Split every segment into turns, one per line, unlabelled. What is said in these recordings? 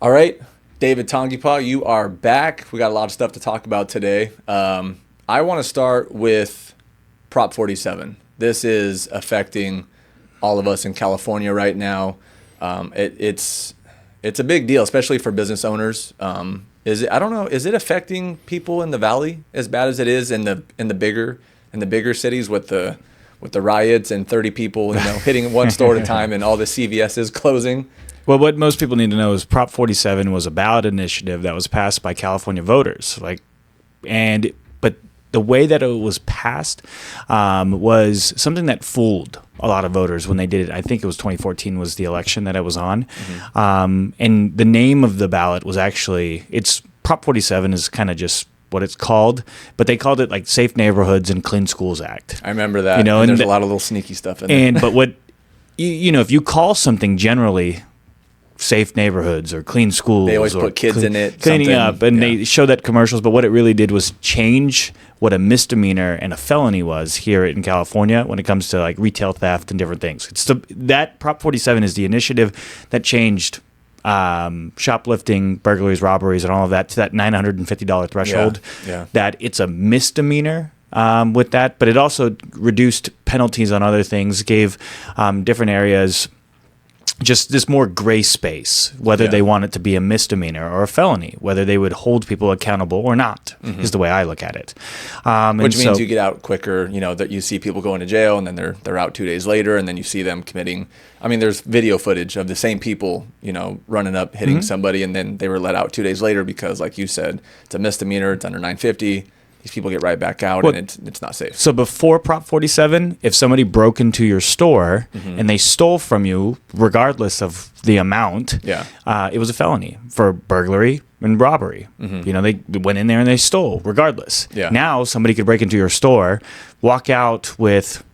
All right, David Tangipa, you are back. We got a lot of stuff to talk about today. I want to start with Prop 47. This is affecting all of us in California right now. It's a big deal, especially for business owners. I don't know. Is it affecting people in the valley as bad as it is in the bigger cities with the riots and 30 people hitting one store at a time and all the CVS's closing?
Well, what most people need to know is Prop 47 was a ballot initiative that was passed by California voters. But the way that it was passed was something that fooled a lot of voters when they did it. I think it was 2014 was the election that it was on. Mm-hmm. And the name of the ballot was it's Prop 47 is kind of just what it's called, but they called it like Safe Neighborhoods and Clean Schools Act.
I remember that. And there's a lot of little sneaky stuff in there.
But what, if you call something generally safe neighborhoods or clean schools,
they always put kids in it,
cleaning up, and they show that commercials. But what it really did was change what a misdemeanor and a felony was here in California when it comes to like retail theft and different things. That Prop 47 is the initiative that changed shoplifting, burglaries, robberies, and all of that to that $950 threshold.
Yeah.
That it's a misdemeanor with that, but it also reduced penalties on other things, gave different areas just this more gray space, whether they want it to be a misdemeanor or a felony, whether they would hold people accountable or not, is the way I look at it.
Which means you get out quicker, that you see people going to jail and then they're out 2 days later, and then you see them committing. I mean, there's video footage of the same people, running up, hitting somebody, and then they were let out 2 days later because, like you said, it's a misdemeanor, it's under 950. These people get right back out, and it's not safe.
So before Prop 47, if somebody broke into your store and they stole from you, regardless of the amount, it was a felony for burglary and robbery. They went in there and they stole, regardless.
Yeah.
Now somebody could break into your store, walk out with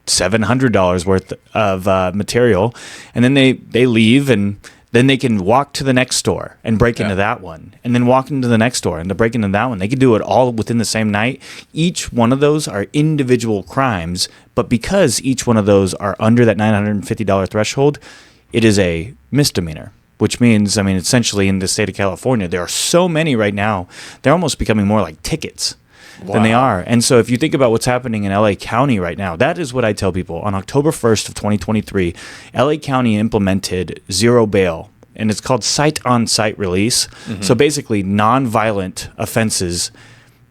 $700 worth of material, and then they leave, and then they can walk to the next store and break into that one, and then walk into the next store and to break into that one. They could do it all within the same night. Each one of those are individual crimes, but because each one of those are under that $950 threshold, it is a misdemeanor, which means, essentially in the state of California, there are so many right now, they're almost becoming more like tickets. Than they are. And so if you think about what's happening in LA County right now, that is what I tell people. On October 1st of 2023, LA County implemented zero bail, and it's called site-on-site release. So basically, non-violent offenses,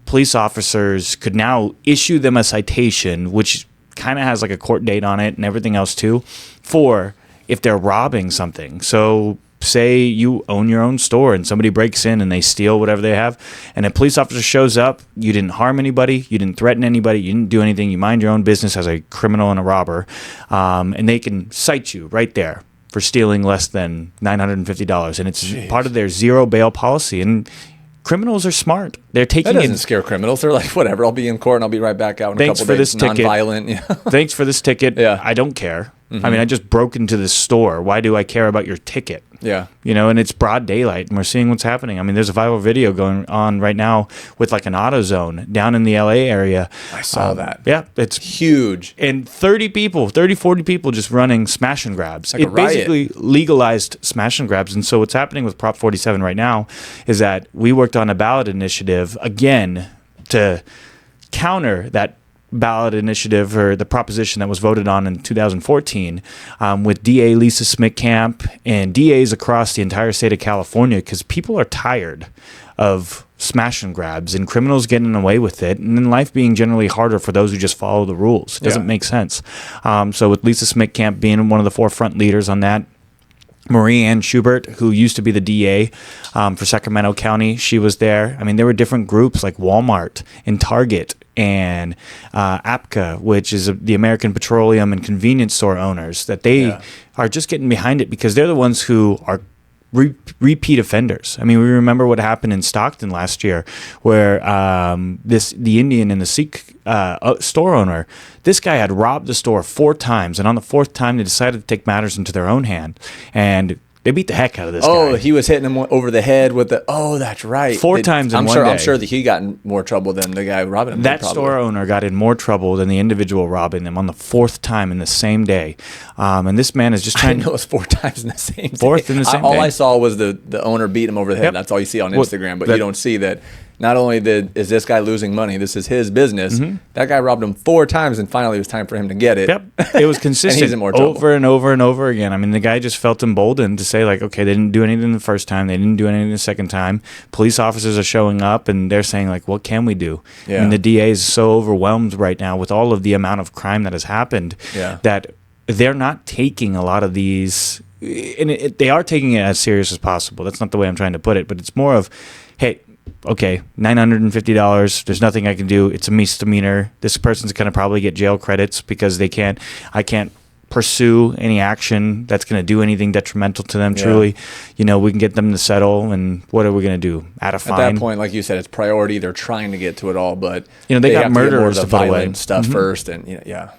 police officers could now issue them a citation, which kind of has like a court date on it and everything else too, for if they're robbing something. So say you own your own store and somebody breaks in and they steal whatever they have, and a police officer shows up, you didn't harm anybody, you didn't threaten anybody, you didn't do anything, you mind your own business as a criminal and a robber, and they can cite you right there for stealing less than $950, and it's part of their zero bail policy. And criminals are smart. They're taking
that doesn't scare criminals. They're like, whatever, I'll be in court and I'll be right back out in a couple days.
This ticket.
Non-violent.
Thanks for this ticket.
Yeah.
I don't care. I just broke into this store. Why do I care about your ticket?
Yeah.
And it's broad daylight, and we're seeing what's happening. There's a viral video going on right now with like an AutoZone down in the LA area.
I saw that.
Yeah, it's
huge.
And 40 people just running smash and grabs.
Like a riot.
Basically legalized smash and grabs. And so what's happening with Prop 47 right now is that we worked on a ballot initiative again to counter that ballot initiative or the proposition that was voted on in 2014 with DA Lisa Smith-Camp and DAs across the entire state of California, because people are tired of smash and grabs and criminals getting away with it, and then life being generally harder for those who just follow the rules. It doesn't make sense. So with Lisa Smith-Camp being one of the forefront leaders on that, Marie Ann Schubert, who used to be the DA for Sacramento County, she was there. There were different groups like Walmart and Target and APCA, which is the American Petroleum and Convenience Store owners, that they are just getting behind it because they're the ones who are repeat offenders. We remember what happened in Stockton last year, where the Indian and the Sikh store owner, this guy had robbed the store 4 times, and on the 4th time they decided to take matters into their own hand, and They beat the heck out of this guy.
Oh, he was hitting him over the head with the. Oh, that's right.
4 times in one day.
I'm sure that he got in more trouble than the guy robbing him.
That store owner got in more trouble than the individual robbing them on the 4th time in the same day. And this man is just trying.
I didn't know it was 4 times in the same day.
4th in the same day.
All I saw was the owner beat him over the head.
Yep.
That's all you see on Instagram, but you don't see that. Not only is this guy losing money, this is his business. Mm-hmm. That guy robbed him 4 times, and finally it was time for him to get it.
Yep, it was consistent
and he's in more trouble.
Over and over and over again. I mean, the guy just felt emboldened to say, like, okay, they didn't do anything the first time, they didn't do anything the second time. Police officers are showing up, and they're saying, like, what can we do? Yeah. I mean, the DA is so overwhelmed right now with all of the amount of crime that has happened that they're not taking a lot of these, and they are taking it as serious as possible. That's not the way I'm trying to put it, but it's more of, hey, okay, $950. There's nothing I can do. It's a misdemeanor. This person's going to probably get jail credits because I can't pursue any action that's going to do anything detrimental to them. Truly, we can get them to settle. And what are we going to do? Add a fine.
At that point, like you said, it's priority. They're trying to get to it all, but
they got murderers to put away
stuff first, and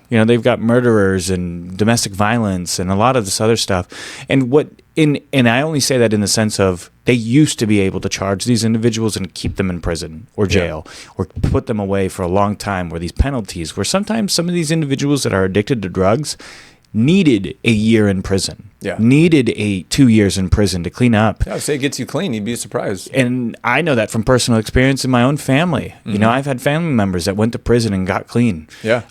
they've got murderers and domestic violence and a lot of this other stuff. And I only say that in the sense of they used to be able to charge these individuals and keep them in prison or jail or put them away for a long time, where these penalties, where sometimes some of these individuals that are addicted to drugs needed a year in prison, needed 2 years in prison to clean up.
I would say it gets you clean. You'd be surprised.
And I know that from personal experience in my own family. Mm-hmm. I've had family members that went to prison and got clean.
Yeah.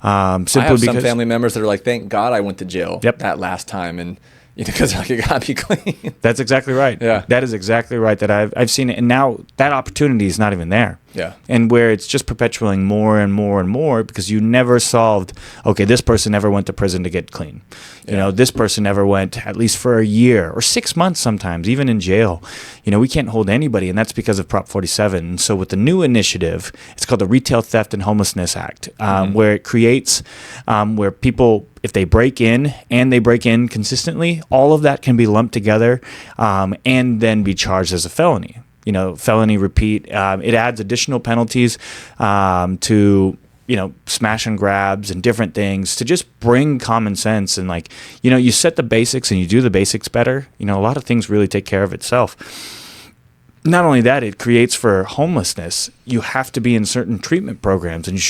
Simply I have some family members that are like, thank God I went to jail that last time. And because like, it got to be clean.
That's exactly right.
Yeah.
That is exactly right. That I've seen it. And now that opportunity is not even there.
Yeah.
And where it's just perpetuating more and more and more because you never solved, okay, this person never went to prison to get clean. This person never went at least for a year or 6 months sometimes, even in jail. We can't hold anybody, and that's because of Prop 47. And so with the new initiative, it's called the Retail Theft and Homelessness Act, where it creates, where people, if they break in and they break in consistently, all of that can be lumped together and then be charged as a felony. Felony repeat. It adds additional penalties to, smash and grabs and different things to just bring common sense. And you set the basics and you do the basics better. A lot of things really take care of itself. Not only that, it creates for homelessness. You have to be in certain treatment programs, and you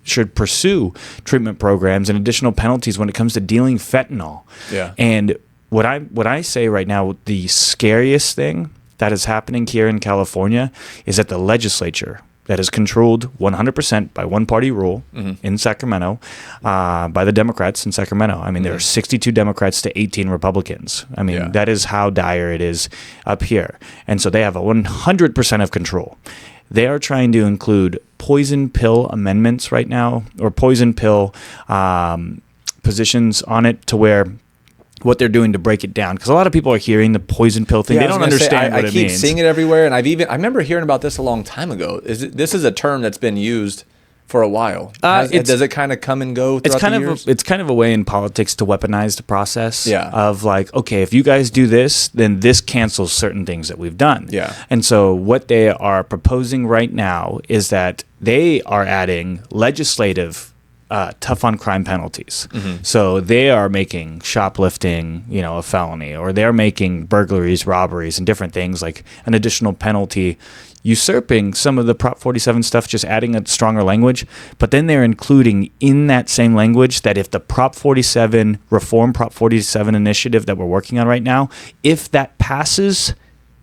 should pursue treatment programs and additional penalties when it comes to dealing fentanyl.
Yeah.
And what I say right now, the scariest thing that is happening here in California is that the legislature that is controlled 100% by one-party rule in Sacramento, by the Democrats in Sacramento. I mean, there are 62 Democrats to 18 Republicans. I mean, that is how dire it is up here. And so they have a 100% of control. They are trying to include poison pill amendments right now, or poison pill positions on it, to where what they're doing to break it down, because a lot of people are hearing the poison pill thing. They don't understand what it means.
I keep seeing it everywhere, and I remember hearing about this a long time ago. This is a term that's been used for a while. Does it kind of come and go throughout the years?
It's kind of a way in politics to weaponize the process.
Yeah.
Of like, okay, if you guys do this, then this cancels certain things that we've done.
Yeah.
And so what they are proposing right now is that they are adding legislative tough on crime penalties. Mm-hmm. So they are making shoplifting, a felony, or they're making burglaries, robberies, and different things like an additional penalty, usurping some of the Prop 47 stuff, just adding a stronger language. But then they're including in that same language that if the Prop 47 initiative that we're working on right now, if that passes,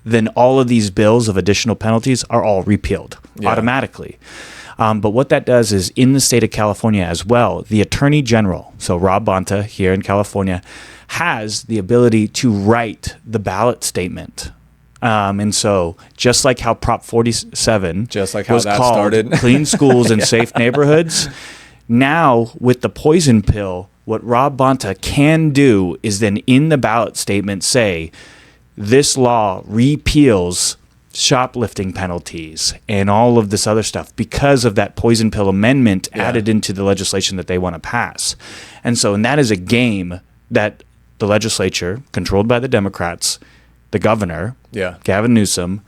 then all of these bills of additional penalties are all repealed automatically. But what that does is, in the state of California as well, the Attorney General, so Rob Bonta here in California, has the ability to write the ballot statement. And so just like how Prop 47
was called
started. Clean Schools and Safe Neighborhoods, now with the poison pill, what Rob Bonta can do is then in the ballot statement say, this law repeals shoplifting penalties and all of this other stuff because of that poison pill amendment added into the legislation that they want to pass. And that is a game that the legislature, controlled by the Democrats, the governor, Gavin Newsom,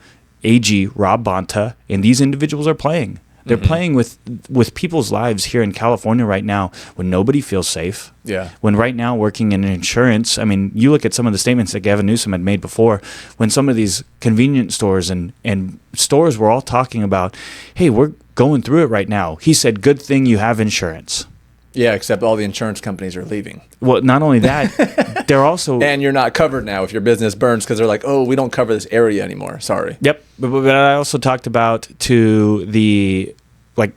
AG Rob Bonta, and these individuals are playing. They're playing with people's lives here in California right now when nobody feels safe.
Yeah.
When right now working in insurance, I mean, you look at some of the statements that Gavin Newsom had made before, when some of these convenience stores and stores were all talking about, hey, we're going through it right now. He said, good thing you have insurance.
Yeah, except all the insurance companies are leaving.
Well, not only that, they're also...
And you're not covered now if your business burns because they're like, oh, we don't cover this area anymore. Sorry.
Yep. But I also talked about to the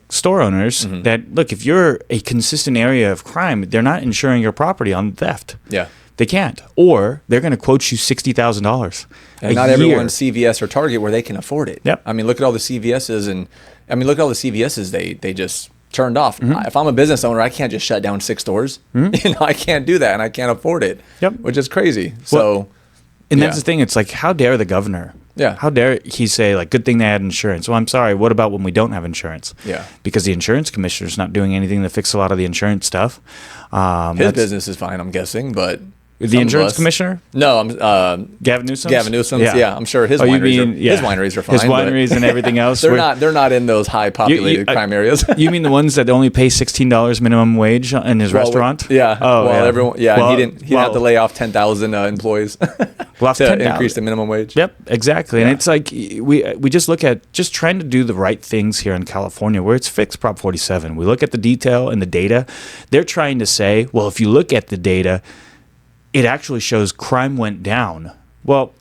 store owners that, look, if you're a consistent area of crime, they're not insuring your property on theft.
Yeah.
They can't. Or they're going to quote you $60,000
and not everyone's CVS or Target where they can afford it.
Yep.
I mean, look at all the CVSs look at all the CVSs they just turned off. If I'm a business owner, I can't just shut down 6 stores. I can't do that, and I can't afford it.
Yep.
Which is crazy.
That's the thing. It's like, how dare the governor?
Yeah.
How dare he say, like, good thing they had insurance? Well, I'm sorry. What about when we don't have insurance?
Yeah.
Because the insurance commissioner's not doing anything to fix a lot of the insurance stuff.
His business is fine, I'm guessing, but...
The insurance commissioner?
No, I'm
Gavin Newsom.
Gavin Newsom. Yeah, I'm sure his wineries are fine.
His wineries and everything else.
They're not in those high populated crime areas.
You mean the ones that only pay $16 minimum wage in his restaurant?
Yeah.
Oh, yeah.
Everyone. Yeah. Well, he didn't have to lay off 10,000 employees to increase the minimum wage.
Yep. Exactly. Yeah. And it's like we just look at just trying to do the right things here in California, where it's fixed Prop 47. We look at the detail and the data. They're trying to say, well, if you look at the data, it actually shows crime went down. Well,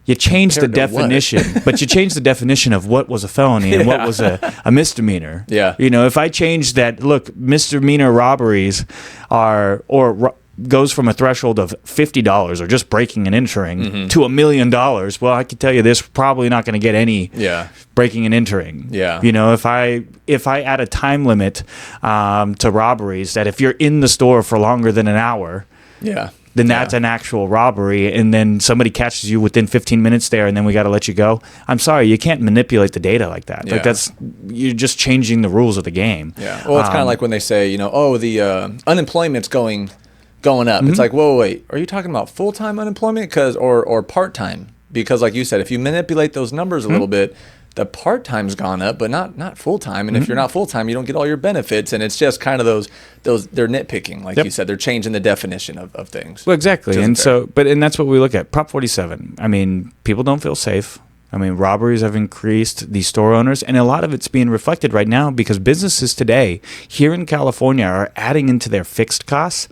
you changed the definition, but you changed the definition of what was a felony and what was a misdemeanor.
Yeah.
You know, if I change that, look, misdemeanor robberies goes from a threshold of $50 or just breaking and entering to $1 million. Well, I can tell you this, probably not going to get any breaking and entering.
Yeah.
You know, if I add a time limit to robberies, that if you're in the store for longer than an hour, then that's an actual robbery, and then somebody catches you within 15 minutes there, and then we got to let you go. I'm sorry, you can't manipulate the data like that. Like you're just changing the rules of the game.
Yeah. Well, it's kind of like when they say, the unemployment's going up. It's like, whoa, wait, are you talking about full-time unemployment or part-time? Because like you said, if you manipulate those numbers a little bit, the part-time's gone up, but not full-time. And if you're not full-time, you don't get all your benefits. And it's just kind of those they're nitpicking, like you said. They're changing the definition of things.
Well, exactly. And that's what we look at. Prop 47. I mean, people don't feel safe. I mean, robberies have increased, the store owners, and a lot of it's being reflected right now because businesses today here in California are adding into their fixed costs,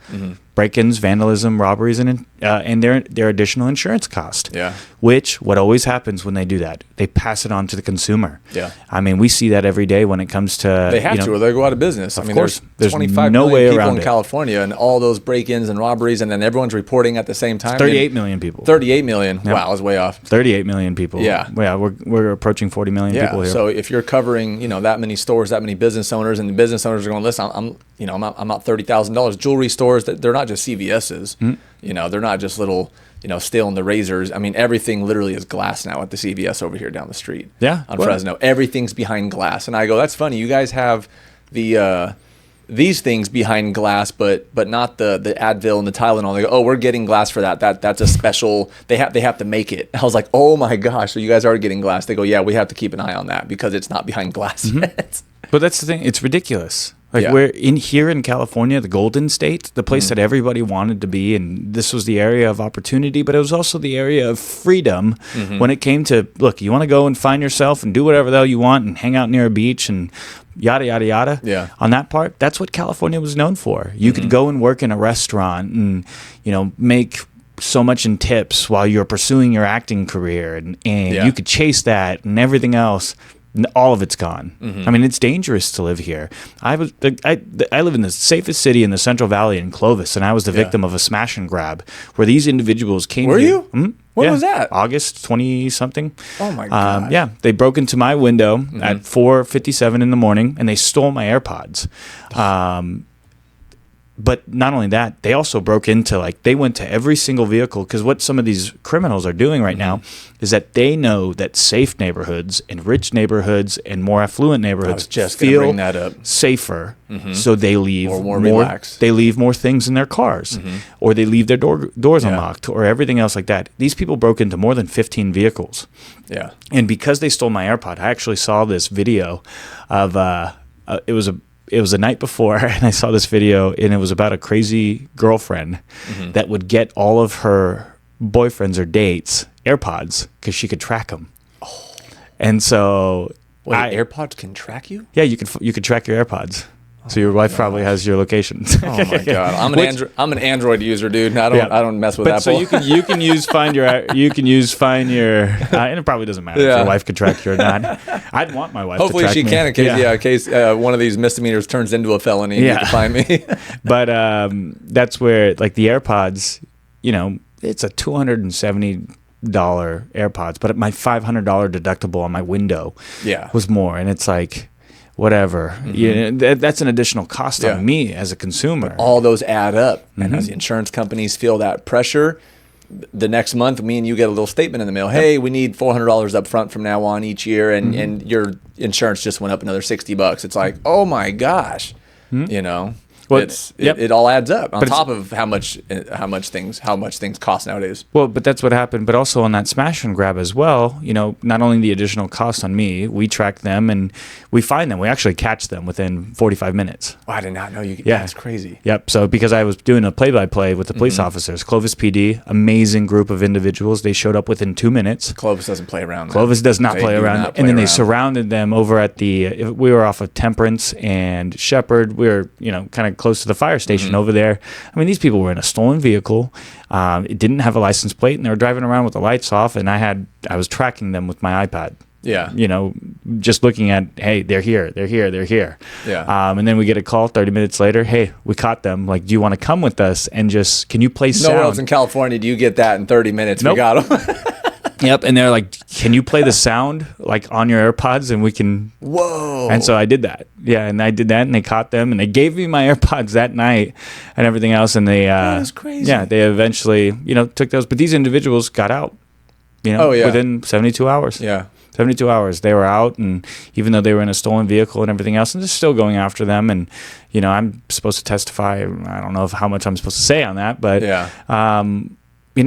break-ins, vandalism, robberies, and their additional insurance cost.
Yeah.
Which, what always happens when they do that, they pass it on to the consumer.
Yeah.
I mean, we see that every day when it comes to...
They have to, or they go out of business.
Of course.
There's 25 million people in California, and all those break-ins and robberies, and then everyone's reporting at the same time.
38 million people.
38 million. Yep. Wow, I was way off.
38 million people. Yeah. Yeah, we're approaching 40 million people here.
So if you're covering, that many stores, that many business owners, and the business owners are going, listen, I'm out $30,000. Jewelry stores, they're not just CVS's. They're not just little, stealing the razors. I mean, everything literally is glass now at the CVS over here down the street.
Yeah.
On Fresno. Everything's behind glass. And I go, that's funny. You guys have these things behind glass, but not the Advil and the Tylenol. They go, oh, we're getting glass for that. That's a special. They have to make it. I was like, oh my gosh, so you guys are getting glass? They go, yeah, we have to keep an eye on that because it's not behind glass yet.
But that's the thing. It's ridiculous. We're here in California, the Golden State, the place that everybody wanted to be, and this was the area of opportunity, but it was also the area of freedom when it came to, look, you want to go and find yourself and do whatever the hell you want and hang out near a beach and yada, yada, yada.
Yeah.
On that part, that's what California was known for. You could go and work in a restaurant and, make so much in tips while you're pursuing your acting career, and you could chase that and everything else. All of it's gone. I mean, it's dangerous to live here. I live in the safest city in the Central Valley in Clovis, and I was the victim of a smash and grab where these individuals came.
Were you? When was that?
August 20-something.
Oh my God.
Yeah, they broke into my window at 4:57 in the morning, and they stole my AirPods. But not only that, they also broke into, like, they went to every single vehicle, because what some of these criminals are doing right now is that they know that safe neighborhoods and rich neighborhoods and more affluent neighborhoods feel
bring that up.
safer, so they leave
or more relaxed.
They leave more things in their cars, or they leave their doors unlocked, or everything else like that. These people broke into more than 15 vehicles.
Yeah.
And because they stole my AirPod, I actually saw this video of it was the night before, and I saw this video, and it was about a crazy girlfriend that would get all of her boyfriends or dates AirPods because she could track them. Oh. And so,
AirPods can track you?
Yeah, you could track your AirPods. So your wife probably has your locations.
Oh my god, I'm an Android user, dude. I don't mess with Apple.
So you can use Find Your and it probably doesn't matter if your wife could track you or not. I'd want my wife.
Hopefully
to track
she
me.
can in case one of these misdemeanors turns into a felony. And you can find me.
But that's where, like, the AirPods, it's a $270 AirPods, but my $500 deductible on my window was more, and it's like, whatever. That's an additional cost on me as a consumer.
But all those add up, and as the insurance companies feel that pressure, the next month, me and you get a little statement in the mail. Hey, we need $400 up front from now on each year, and your insurance just went up another $60. It's like, oh my gosh, Well, it all adds up on top of how much things cost nowadays.
Well, but that's what happened. But also on that smash and grab as well, not only the additional cost on me, we track them and we find them. We actually catch them within 45 minutes.
Oh, I did not know you could. Yeah, that's crazy.
Yep. So because I was doing a play-by-play with the police officers, Clovis PD, amazing group of individuals. They showed up within 2 minutes.
Clovis doesn't play around.
Clovis does not play around. And then they surrounded them over at we were off of Temperance and Shepherd. We were, kind of close to the fire station over there. I mean, these people were in a stolen vehicle. It didn't have a license plate, and they were driving around with the lights off, and I was tracking them with my iPad.
Yeah.
Just looking at, hey, they're here.
Yeah.
And then we get a call 30 minutes later. Hey, we caught them. Like, do you want to come with us and can you play sound?
Nowhere else in California do you get that in 30 minutes. Nope. We got them.
Yep, and they're like, can you play the sound, like, on your AirPods, and we can...
Whoa.
And so I did that. Yeah, and I did that, and they caught them, and they gave me my AirPods that night and everything else, and they...
that is crazy.
Yeah, they eventually, took those. But these individuals got out, within 72 hours.
Yeah.
72 hours. They were out, and even though they were in a stolen vehicle and everything else, and they're still going after them, and, I'm supposed to testify. I don't know how much I'm supposed to say on that, but...
Yeah.
You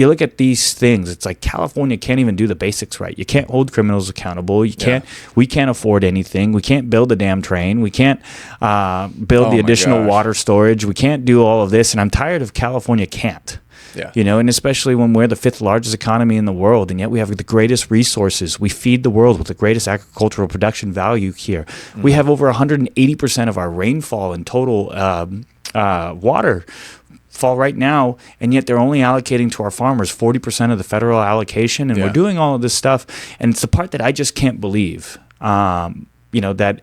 look at these things. It's like California can't even do the basics right. You can't hold criminals accountable. We can't afford anything. We can't build a damn train. We can't build the additional water storage. We can't do all of this. And I'm tired of California can't.
Yeah.
And especially when we're the 5th largest economy in the world, and yet we have the greatest resources. We feed the world with the greatest agricultural production value here. We have over 180% of our rainfall and total water fall right now, and yet they're only allocating to our farmers 40% of the federal allocation, and we're doing all of this stuff, and it's the part that I just can't believe. That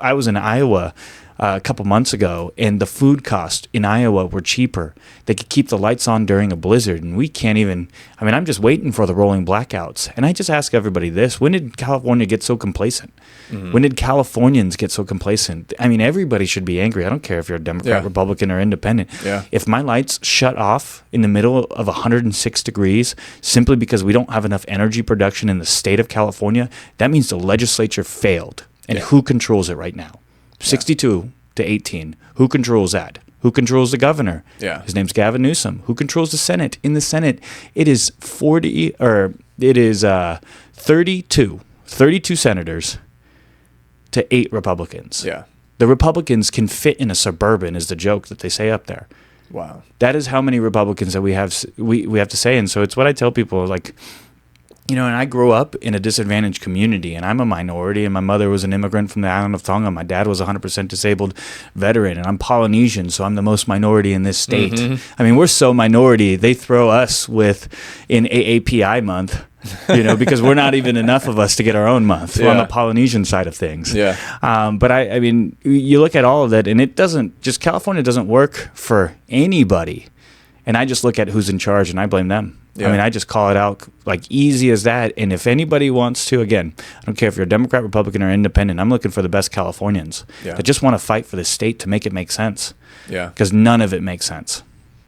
I was in Iowa a couple months ago, and the food costs in Iowa were cheaper. They could keep the lights on during a blizzard, and we can't even. I mean, I'm just waiting for the rolling blackouts. And I just ask everybody this: when did California get so complacent? When did Californians get so complacent? I mean, everybody should be angry. I don't care if you're a Democrat, Republican, or independent.
Yeah.
If my lights shut off in the middle of 106 degrees simply because we don't have enough energy production in the state of California, that means the legislature failed. And who controls it right now? 62 to 18. Who controls that? Who controls the governor?
Yeah.
His name's Gavin Newsom. Who controls the Senate? In the Senate, it is 32 senators to 8 Republicans.
Yeah.
The Republicans can fit in a Suburban is the joke that they say up there.
Wow.
That is how many Republicans that we have to say. And so it's what I tell people, like, and I grew up in a disadvantaged community, and I'm a minority, and my mother was an immigrant from the island of Tonga. My dad was a 100% disabled veteran, and I'm Polynesian, so I'm the most minority in this state. I mean, we're so minority, they throw us in AAPI month, because we're not even enough of us to get our own month. We're on the Polynesian side of things.
Yeah.
But I mean, you look at all of that, and California doesn't work for anybody. And I just look at who's in charge, and I blame them.
Yeah.
I mean, I just call it out like easy as that. And if anybody wants to, again, I don't care if you're a Democrat, Republican, or independent, I'm looking for the best Californians that just want to fight for the state to make it make sense.
Yeah.
Because none of it makes sense.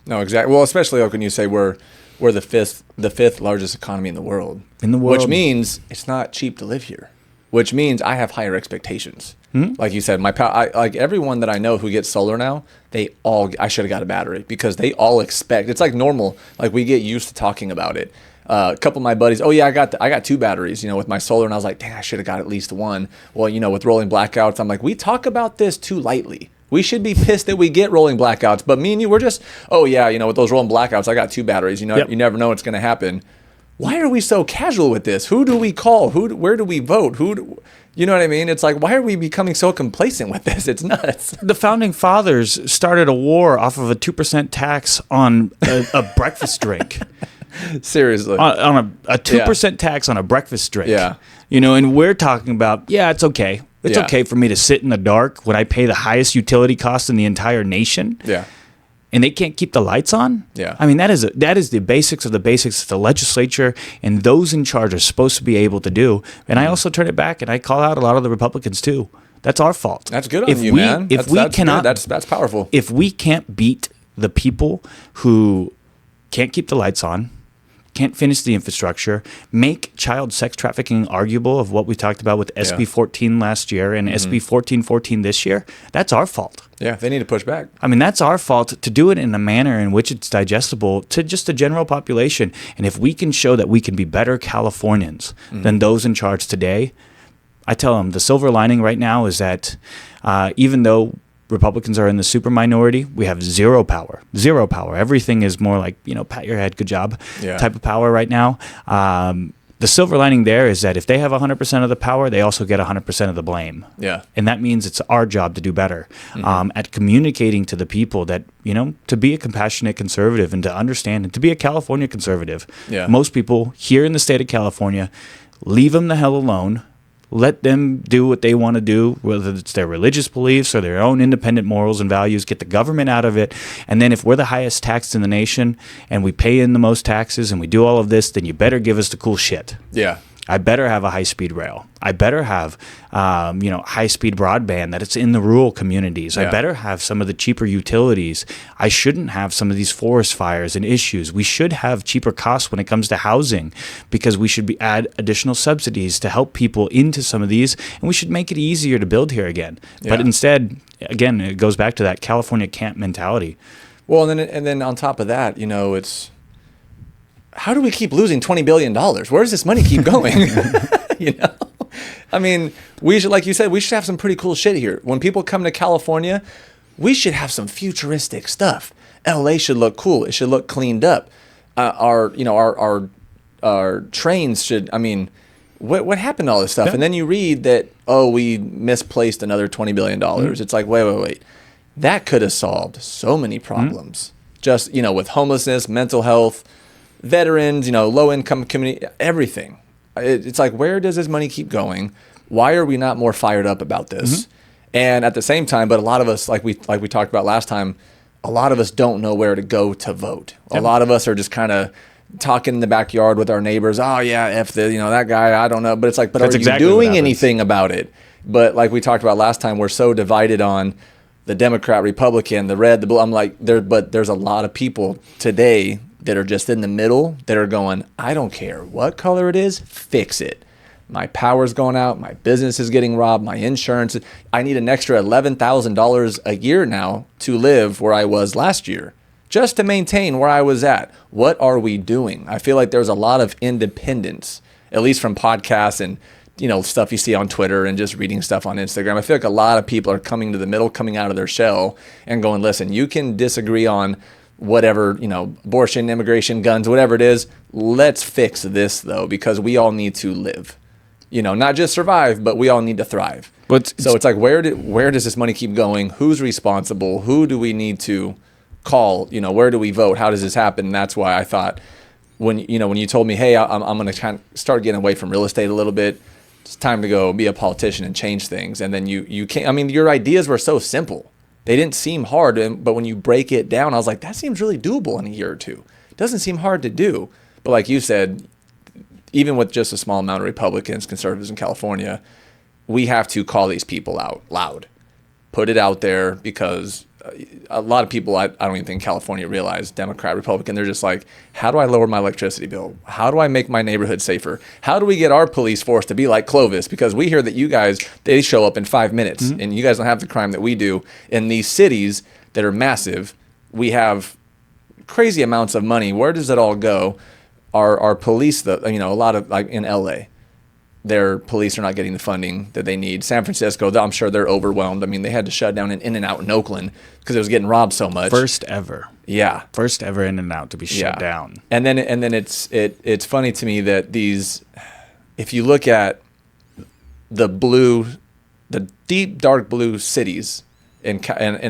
No, exactly. Well, especially like when you say we're the fifth largest economy in the world. Which means it's not cheap to live here. Which means I have higher expectations. Like you said, like everyone that I know who gets solar now, I should have got a battery because they all expect. It's like normal. Like we get used to talking about it. A couple of my buddies, oh yeah, I got 2 batteries, with my solar, and I was like, dang, I should have got at least one. Well, with rolling blackouts, I'm like, we talk about this too lightly. We should be pissed that we get rolling blackouts, but me and you, we're just, oh yeah, with those rolling blackouts, I got 2 batteries. You never know what's going to happen. Why are we so casual with this? Who do we call? Where do we vote? You know what I mean? It's like, why are we becoming so complacent with this? It's nuts.
The founding fathers started a war off of a 2% tax on a breakfast drink.
Seriously.
On a 2% tax on a breakfast drink.
Yeah.
And we're talking about, it's okay. It's okay for me to sit in the dark when I pay the highest utility cost in the entire nation.
Yeah.
And they can't keep the lights on?
Yeah.
I mean, that is the basics of the basics the legislature and those in charge are supposed to be able to do. And I also turn it back and I call out a lot of the Republicans too. That's our fault.
That's good on you, man. That's powerful.
If we can't beat the people who can't keep the lights on, can't finish the infrastructure, make child sex trafficking arguable of what we talked about with SB 14 last year and SB 1414 this year, that's our fault.
Yeah, they need to push back.
I mean, that's our fault to do it in a manner in which it's digestible to just the general population. And if we can show that we can be better Californians than those in charge today, I tell them the silver lining right now is that even though Republicans are in the super minority, we have zero power. Everything is more like, pat your head, good job type of power right now. The silver lining there is that if they have 100% of the power, they also get 100% of the blame.
Yeah.
And that means it's our job to do better at communicating to the people that, to be a compassionate conservative and to understand and to be a California conservative.
Yeah.
Most people here in the state of California, leave them the hell alone. Let them do what they want to do, whether it's their religious beliefs or their own independent morals and values, get the government out of it. And then if we're the highest taxed in the nation and we pay in the most taxes and we do all of this, then you better give us the cool shit.
Yeah.
I better have a high-speed rail. I better have, high-speed broadband that it's in the rural communities. I better have some of the cheaper utilities. I shouldn't have some of these forest fires and issues. We should have cheaper costs when it comes to housing because we should add additional subsidies to help people into some of these, and we should make it easier to build here again. Yeah. But instead, again, it goes back to that California camp mentality.
Well, and then on top of that, it's... How do we keep losing $20 billion? Where does this money keep going? I mean, we should, like you said, we should have some pretty cool shit here. When people come to California, we should have some futuristic stuff. LA should look cool. It should look cleaned up. Our trains should, what happened to all this stuff? Yeah. And then you read that, we misplaced another $20 billion. It's like, wait. That could have solved so many problems. Just, with homelessness, mental health, veterans, low-income community, everything. It's like, where does this money keep going? Why are we not more fired up about this? And at the same time, but a lot of us, like we talked about last time, a lot of us don't know where to go to vote. A lot of us are just kind of talking in the backyard with our neighbors. Oh yeah, F the, that guy, I don't know. But it's like, but that's are you doing anything about it? But like we talked about last time, we're so divided on the Democrat, Republican, the red, the blue. I'm like, there's a lot of people today that are just in the middle that are going, I don't care what color it is, fix it. My power's going out, my business is getting robbed, my insurance, I need an extra $11,000 a year now to live where I was last year, just to maintain where I was at. What are we doing? I feel like there's a lot of independence, at least from podcasts and stuff you see on Twitter and just reading stuff on Instagram. I feel like a lot of people are coming to the middle, coming out of their shell and going, listen, you can disagree on whatever, abortion, immigration, guns, whatever it is. Let's fix this though, because we all need to live, not just survive, but we all need to thrive. So it's like, where does this money keep going? Who's responsible? Who do we need to call? Where do we vote? How does this happen? And that's why I thought when you told me, hey, I'm going to kind of start getting away from real estate a little bit. It's time to go be a politician and change things. And then you can't, your ideas were so simple. They didn't seem hard, but when you break it down, I was like, that seems really doable in a year or two. It doesn't seem hard to do. But like you said, even with just a small amount of Republicans, conservatives in California, we have to call these people out loud, put it out there, because a lot of people, I don't even think California realize, Democrat, Republican, they're just like, how do I lower my electricity bill? How do I make my neighborhood safer? How do we get our police force to be like Clovis? Because we hear that you guys, they show up in 5 minutes, and you guys don't have the crime that we do. In these cities that are massive, we have crazy amounts of money. Where does it all go? Our police, a lot of, like in LA, their police are not getting the funding that they need. San Francisco, I'm sure they're overwhelmed. I mean, they had to shut down an In-N-Out in Oakland because it was getting robbed so much.
First ever In-N-Out to be shut down.
And then it's funny to me that if you look at the deep dark blue cities in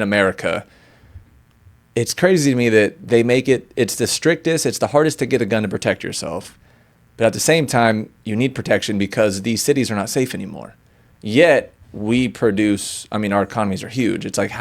America, it's crazy to me that they make it's the strictest, it's the hardest to get a gun to protect yourself. But at the same time, you need protection because these cities are not safe anymore. Yet we produce, our economies are huge. It's like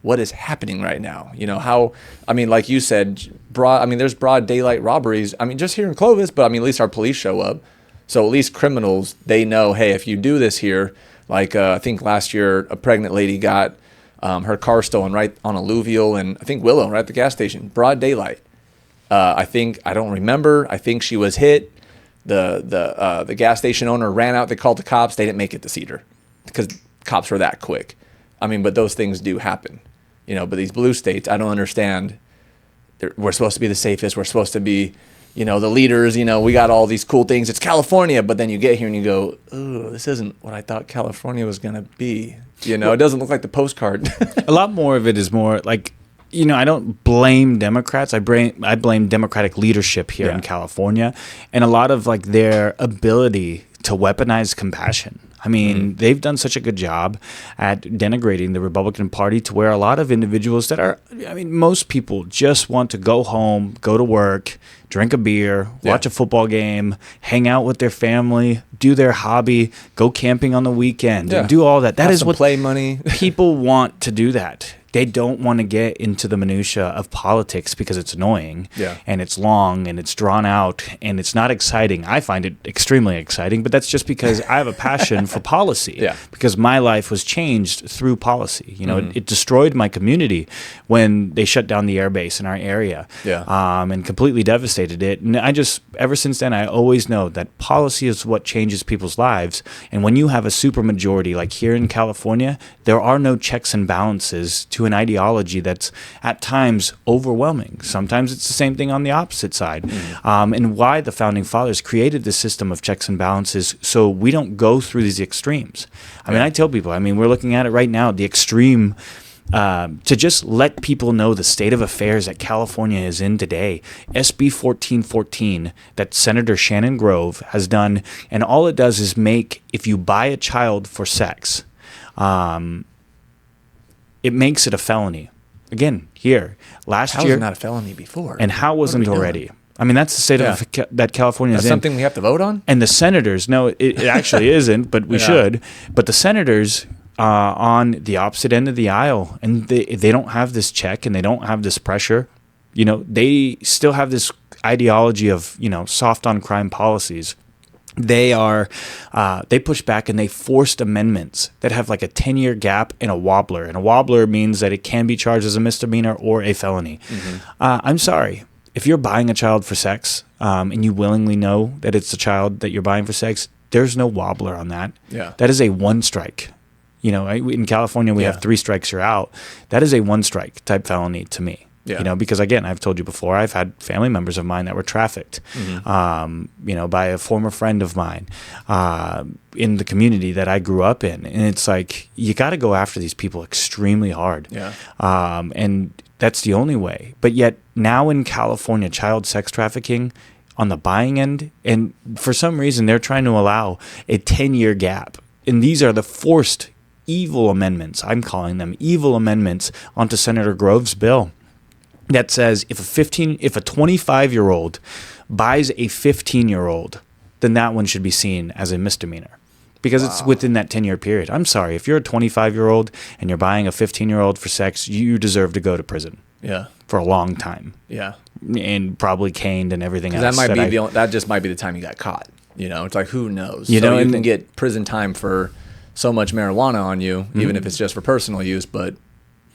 what is happening right now? Like you said, there's broad daylight robberies. Just here in Clovis, but at least our police show up. So at least criminals, they know, hey, if you do this here, like I think last year a pregnant lady got her car stolen right on Alluvial and I think Willow, right at the gas station, broad daylight. I don't remember. I think she was hit. The gas station owner ran out. They called the cops. They didn't make it to Cedar because cops were that quick. But those things do happen, but these blue states, I don't understand. We're supposed to be the safest. We're supposed to be, the leaders, we got all these cool things. It's California. But then you get here and you go, oh, this isn't what I thought California was going to be. It doesn't look like the postcard.
A lot more of it is more like, I don't blame Democrats. I blame Democratic leadership here in California, and a lot of like their ability to weaponize compassion. They've done such a good job at denigrating the Republican Party to where a lot of individuals that are, most people just want to go home, go to work, drink a beer, watch a football game, hang out with their family, do their hobby, go camping on the weekend, and do all that. That is what
play money.
People want to do that. They don't want to get into the minutia of politics because it's annoying and it's long and it's drawn out and it's not exciting. I find it extremely exciting, but that's just because I have a passion for policy because my life was changed through policy. It destroyed my community when they shut down the airbase in our area and completely devastated it. And ever since then, I always know that policy is what changes people's lives. And when you have a supermajority like here in California, there are no checks and balances to an ideology that's at times overwhelming. Sometimes it's the same thing on the opposite side. And why the founding fathers created this system of checks and balances so we don't go through these extremes. I tell people, we're looking at it right now, the extreme, to just let people know the state of affairs that California is in today. SB 1414 that Senator Shannon Grove has done, and all it does is make, if you buy a child for sex, it makes it a felony. Again, here, last year.
How was it not a felony before?
And how wasn't already? That's the state of that California is in.
That's something we have to vote on?
And the senators, no, it actually isn't, but we should. But the senators on the opposite end of the aisle, and they don't have this check and they don't have this pressure. They still have this ideology of, soft on crime policies. They push back and they forced amendments that have like a 10-year gap and a wobbler. And a wobbler means that it can be charged as a misdemeanor or a felony. I'm sorry. If you're buying a child for sex and you willingly know that it's a child that you're buying for sex, there's no wobbler on that. That is a one strike. In California, we have 3 strikes, you're out. That is a 1 strike type felony to me. Because again, I've told you before, I've had family members of mine that were trafficked, by a former friend of mine in the community that I grew up in. And it's like, you got to go after these people extremely hard. And that's the only way. But yet now in California, child sex trafficking on the buying end, and for some reason, they're trying to allow a 10-year gap. And these are the forced evil amendments. I'm calling them evil amendments onto Senator Grove's bill. That says if a 25-year-old buys a 15-year-old, then that one should be seen as a misdemeanor because it's within that 10-year period. I'm sorry, if you're a 25-year-old and you're buying a 15-year-old for sex, you deserve to go to prison. For for a long time.
Yeah.
And probably caned and everything else.
That might be that just might be the time you got caught. You know, it's like, who knows?
You know,
you can get prison time for so much marijuana on you, even if it's just for personal use. But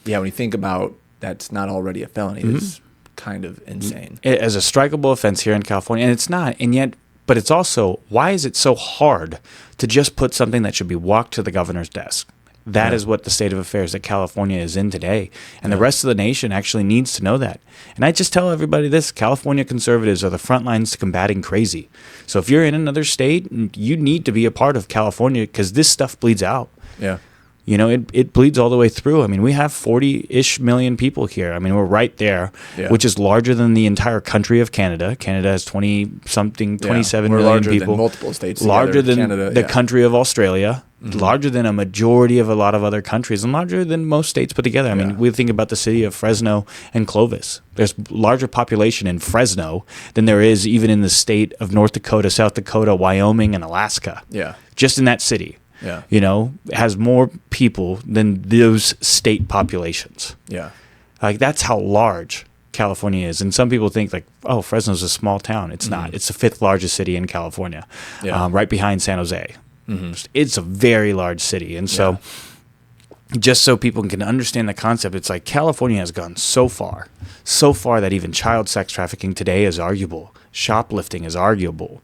yeah, when you think about that's not already a felony, it's kind of insane.
As a strikeable offense here in California, and it's not, and yet, but it's also, why is it so hard to just put something that should be walked to the governor's desk? That is what the state of affairs that California is in today. And the rest of the nation actually needs to know that. And I just tell everybody this, California conservatives are the front lines to combating crazy. So if you're in another state, you need to be a part of California because this stuff bleeds out.
Yeah.
You know, it bleeds all the way through. I mean, we have 40-ish million people here. I mean, we're right there, which is larger than the entire country of Canada. Canada has 27 million
larger
people.
Than multiple states.
Larger than
Canada,
the country of Australia. Larger than a majority of a lot of other countries, and larger than most states put together. I mean, we think about the city of Fresno and Clovis. There's larger population in Fresno than there is even in the state of North Dakota, South Dakota, Wyoming, and Alaska.
Yeah.
Just in that city.
Yeah.
You know, it has more people than those state populations.
Yeah.
Like, that's how large California is. And some people think, like, oh, Fresno's a small town. It's not. It's the 5th largest city in California, right behind San Jose. It's a very large city. And so just so people can understand the concept, it's like California has gone so far that even child sex trafficking today is arguable. Shoplifting is arguable.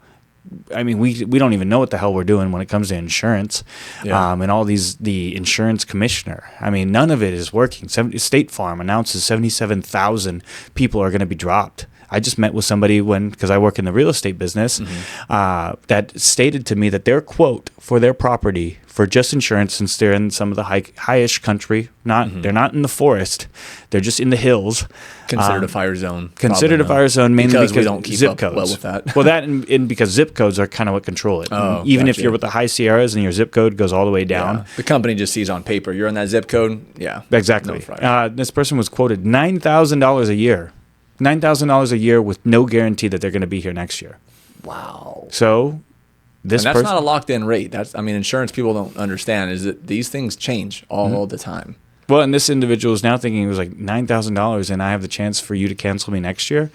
I mean, we don't even know what the hell we're doing when it comes to insurance, and all the insurance commissioner. I mean, none of it is working. State Farm announces 77,000 people are going to be dropped. I just met with somebody because I work in the real estate business, that stated to me that their quote for their property for just insurance, since they're in some of the highish country, they're not in the forest, they're just in the hills.
Considered a fire zone.
Considered a fire zone mainly because
we don't keep
zip
up
codes.
well with that.
Well, that and because zip codes are kind of what control it. Even if you're with the high Sierras and your zip code goes all the way down.
The company just sees on paper, you're in that zip code. Yeah.
Exactly. This person was quoted $9,000 a year. $9,000 a year with no guarantee that they're going to be here next year.
Wow.
So
that's not a locked-in rate. Insurance people don't understand is that these things change all the time.
Well, and this individual is now thinking it was like $9,000 and I have the chance for you to cancel me next year.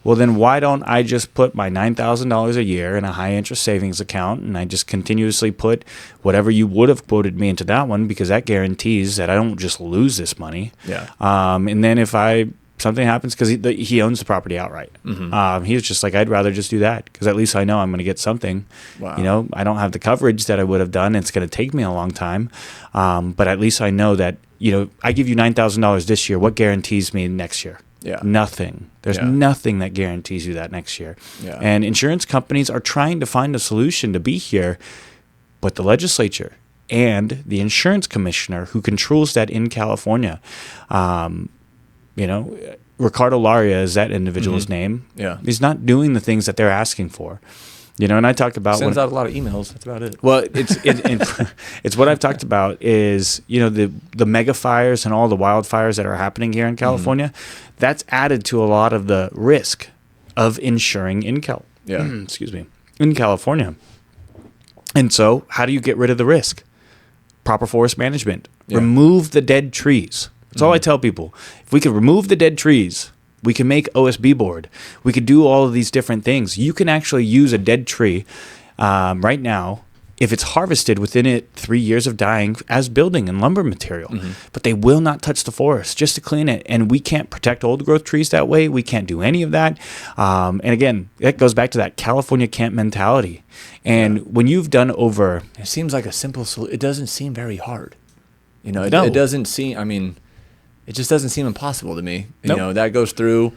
Well, then why don't I just put my $9,000 a year in a high-interest savings account and I just continuously put whatever you would have quoted me into that one, because that guarantees that I don't just lose this money.
Yeah.
And then if something happens, because he owns the property outright. He was just like, I'd rather just do that because at least I know I'm going to get something.
Wow.
You know, I don't have the coverage that I would have done. It's going to take me a long time. But at least I know that, you know, I give you $9,000 this year. What guarantees me next year?
Yeah.
Nothing. There's nothing that guarantees you that next year.
Yeah.
And insurance companies are trying to find a solution to be here, but the legislature and the insurance commissioner who controls that in California, you know, Ricardo Laria is that individual's name.
Yeah.
He's not doing the things that they're asking for. You know, and I talked about
sends out a lot of emails. That's about it.
Well, it's what I've talked about is, you know, the mega fires and all the wildfires that are happening here in California. That's added to a lot of the risk of insuring in in California. And so, how do you get rid of the risk? Proper forest management. Remove the dead trees. That's all I tell people. If we could remove the dead trees, we can make OSB board. We could do all of these different things. You can actually use a dead tree right now, if it's harvested within it 3 years of dying, as building and lumber material. But they will not touch the forest just to clean it. And we can't protect old growth trees that way. We can't do any of that. And again, that goes back to that California can't mentality. And when you've done over...
It seems like a simple solution. It doesn't seem very hard. You know,
No.
It doesn't seem... I mean... It just doesn't seem impossible to me. You know, that goes through,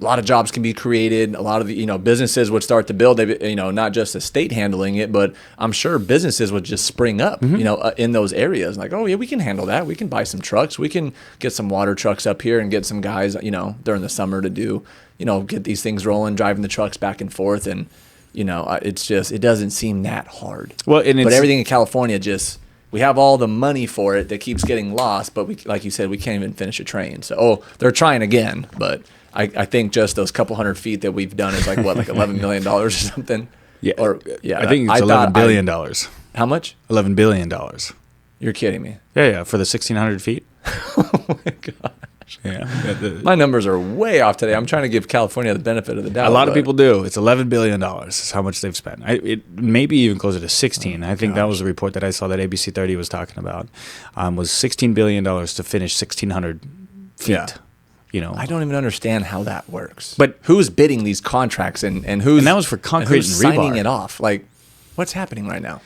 a lot of jobs can be created. A lot of the, you know, businesses would start to build, you know, not just the state handling it, but I'm sure businesses would just spring up, you know, in those areas. Like, oh yeah, we can handle that. We can buy some trucks. We can get some water trucks up here and get some guys, you know, during the summer to do, you know, get these things rolling, driving the trucks back and forth. And, you know, it's just, it doesn't seem that hard.
Well,
but everything in California just... We have all the money for it that keeps getting lost, but we, like you said, we can't even finish a train. So, they're trying again, but I think just those couple hundred feet that we've done is like what, like $11 million or something?
Yeah.
Or yeah,
I think it's $11 billion.
How much?
$11 billion.
You're kidding me.
Yeah, for the 1,600 feet.
Oh my God.
Yeah.
My numbers are way off today. I'm trying to give California the benefit of the doubt.
A lot of people do. It's $11 billion is how much they've spent. It maybe even closer to 16. I think that was the report that I saw that ABC 30 was talking about. Was $16 billion to finish 1,600 feet.
Yeah.
You know,
I don't even understand how that works.
But
who's bidding these contracts and who's
and that was for concrete and rebar.
Signing it off? Like, what's happening right now?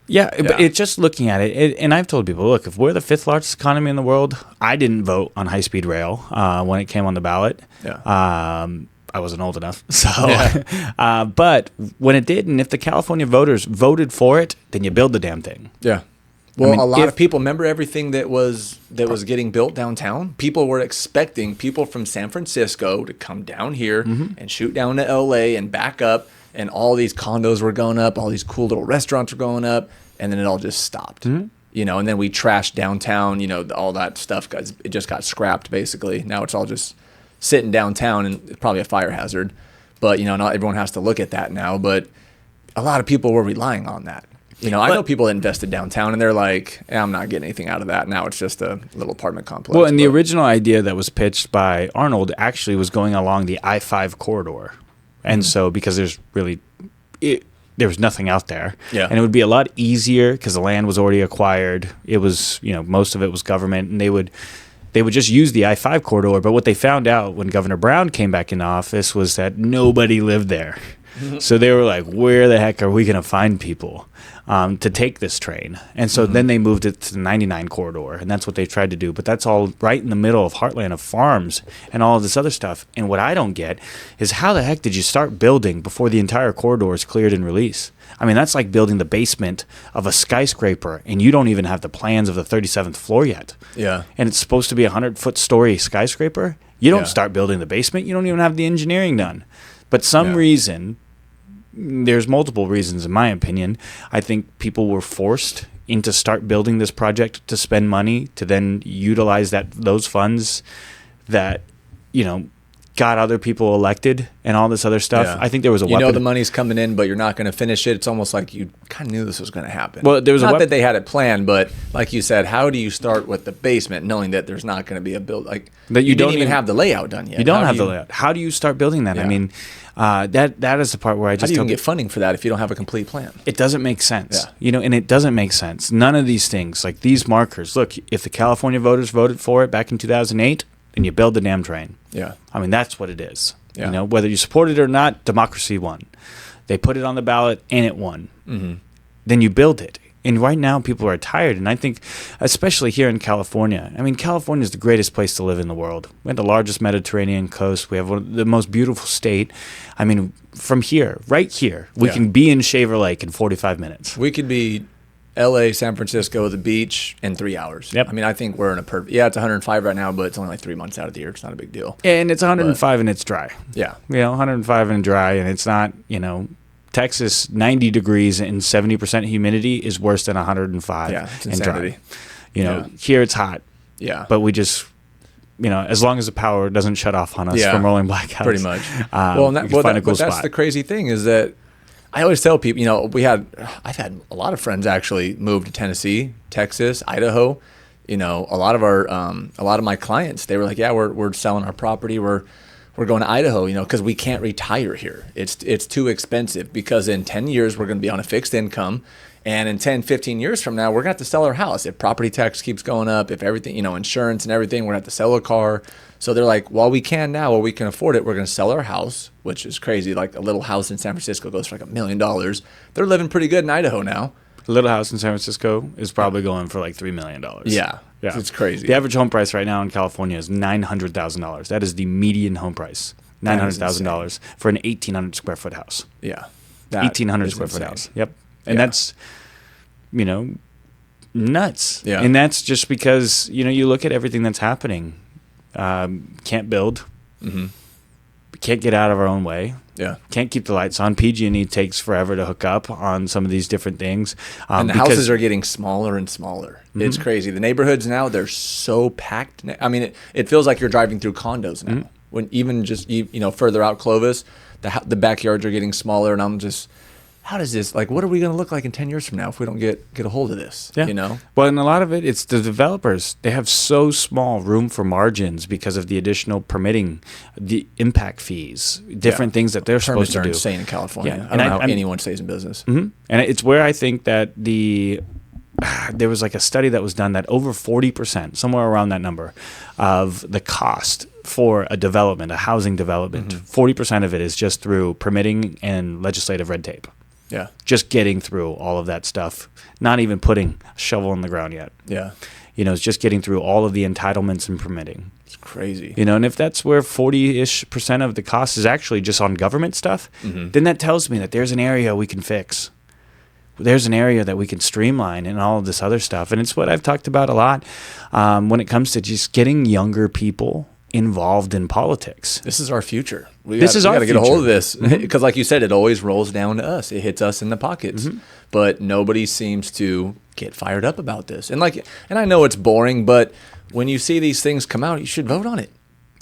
Yeah, but it's just looking at it, and I've told people, look, if we're the 5th largest economy in the world, I didn't vote on high-speed rail when it came on the ballot.
Yeah.
I wasn't old enough. So, but when it did, and if the California voters voted for it, then you build the damn thing.
Yeah. Well, a lot of people remember everything that was getting built downtown. People were expecting people from San Francisco to come down here and shoot down to LA and back up, and all these condos were going up, all these cool little restaurants were going up, and then it all just stopped. You know, and then we trashed downtown. You know, all that stuff it just got scrapped basically. Now it's all just sitting downtown, and it's probably a fire hazard. But you know, not everyone has to look at that now. But a lot of people were relying on that. You know, I know people that invested downtown, and they're like, I'm not getting anything out of that. Now it's just a little apartment complex.
Well, and the original idea that was pitched by Arnold actually was going along the I-5 corridor. And so because there was nothing out there.
Yeah.
And it would be a lot easier because the land was already acquired. It was, you know, most of it was government, and they would just use the I-5 corridor. But what they found out when Governor Brown came back into office was that nobody lived there. So they were like, where the heck are we going to find people to take this train? And so then they moved it to the 99 corridor, and that's what they tried to do. But that's all right in the middle of heartland of farms and all of this other stuff. And what I don't get is how the heck did you start building before the entire corridor is cleared and released? I mean, that's like building the basement of a skyscraper, and you don't even have the plans of the 37th floor yet.
Yeah.
And it's supposed to be a 100-foot story skyscraper. You don't start building the basement. You don't even have the engineering done. But some reason, there's multiple reasons in my opinion, I think people were forced into start building this project to spend money to then utilize those funds that, you know, got other people elected and all this other stuff.
Yeah.
I think there was a
weapon. You know the money's coming in, but you're not going to finish it. It's almost like you kind of knew this was going to happen.
Well, there was
not that they had it planned, but like you said, how do you start with the basement knowing that there's not going to be a build like that you don't even have the layout done yet?
You don't have the layout. How do you start building that? I mean, that is the part where I just
how do you even get funding for that if you don't have a complete plan?
It doesn't make sense. You know, and it doesn't make sense. None of these things, like these markers. Look, if the California voters voted for it back in 2008, then you build the damn train.
Yeah.
I mean, that's what it is.
Yeah.
You know, whether you support it or not, democracy won. They put it on the ballot and it won. Then you build it. And right now people are tired. And I think, especially here in California, I mean, California is the greatest place to live in the world. We have the largest Mediterranean coast. We have the most beautiful state. I mean, from here, right here, we can be in Shaver Lake in 45 minutes.
We could be LA, San Francisco, the beach in 3 hours.
Yep.
I mean, I think we're in a perfect. Yeah, it's 105 right now, but it's only like 3 months out of the year. It's not a big deal.
And it's 105 and it's dry.
Yeah.
You know, 105 and dry, and it's not, you know, Texas 90 degrees and 70% humidity is worse than 105
it's
and dry.
insanity.
You know, here it's hot.
Yeah.
But we just, you know, as long as the power doesn't shut off on us from rolling blackouts.
Pretty much.
But
that's the crazy thing is that I always tell people, you know, I've had a lot of friends actually move to Tennessee, Texas, Idaho. You know, a lot of my clients, they were like, yeah, we're selling our property. We're going to Idaho, you know, because we can't retire here. It's too expensive because in 10 years, we're going to be on a fixed income. And in 10, 15 years from now, we're going to have to sell our house. If property tax keeps going up, if everything, you know, insurance and everything, we're going to have to sell a car. So they're like, while we can afford it, we're going to sell our house, which is crazy. Like a little house in San Francisco goes for like $1 million. They're living pretty good in Idaho now.
A little house in San Francisco is probably going for like $3 million.
Yeah. It's crazy.
The average home price right now in California is $900,000. That is the median home price. $900,000 for an 1,800 square foot house.
Yeah.
1,800 square foot house. Yep. And that's, you know, nuts.
Yeah.
And that's just because, you know, you look at everything that's happening. Can't build. Can't get out of our own way.
Yeah.
Can't keep the lights on. PG&E takes forever to hook up on some of these different things.
And the houses are getting smaller and smaller. It's crazy. The neighborhoods now, they're so packed. I mean, it feels like you're driving through condos now. When even just, you know, further out Clovis, the backyards are getting smaller. And how does this, like, what are we going to look like in 10 years from now if we don't get a hold of this?
Yeah.
You know?
Well, and a lot of it, it's the developers. They have so small room for margins because of the additional permitting, the impact fees, different things that they're supposed to do.
Permits are insane in California.
Yeah.
I don't know how anyone stays in business.
Mm-hmm. And it's where I think that there was like a study that was done that over 40%, somewhere around that number, of the cost for a development, a housing development, 40% of it is just through permitting and legislative red tape.
Yeah.
Just getting through all of that stuff, not even putting a shovel in the ground yet.
Yeah.
It's just getting through all of the entitlements and permitting.
It's crazy.
And if that's where 40-ish% of the cost is actually just on government stuff, then that tells me that there's an area we can fix. There's an area that we can streamline and all of this other stuff. And it's what I've talked about a lot when it comes to just getting younger people involved in politics.
This is our future. We
got
to get a hold of this because, like you said, it always rolls down to us. It hits us in the pockets, but nobody seems to get fired up about this. And I know it's boring, but when you see these things come out, you should vote on it.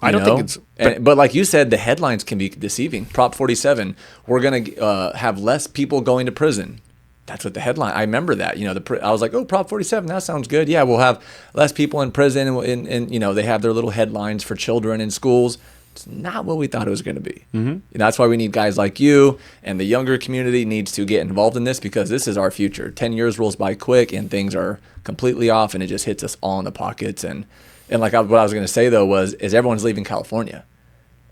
I don't think it's...
But like you said, the headlines can be deceiving. Prop 47, we're going to have less people going to prison. That's what the headline. I remember that. I was like, oh, Prop 47, that sounds good. Yeah, we'll have less people in prison, and they have their little headlines for children in schools. It's not what we thought it was going to be. That's why we need guys like you, and the younger community needs to get involved in this because this is our future. 10 years rolls by quick, and things are completely off, and it just hits us all in the pockets. And what I was going to say though is everyone's leaving California,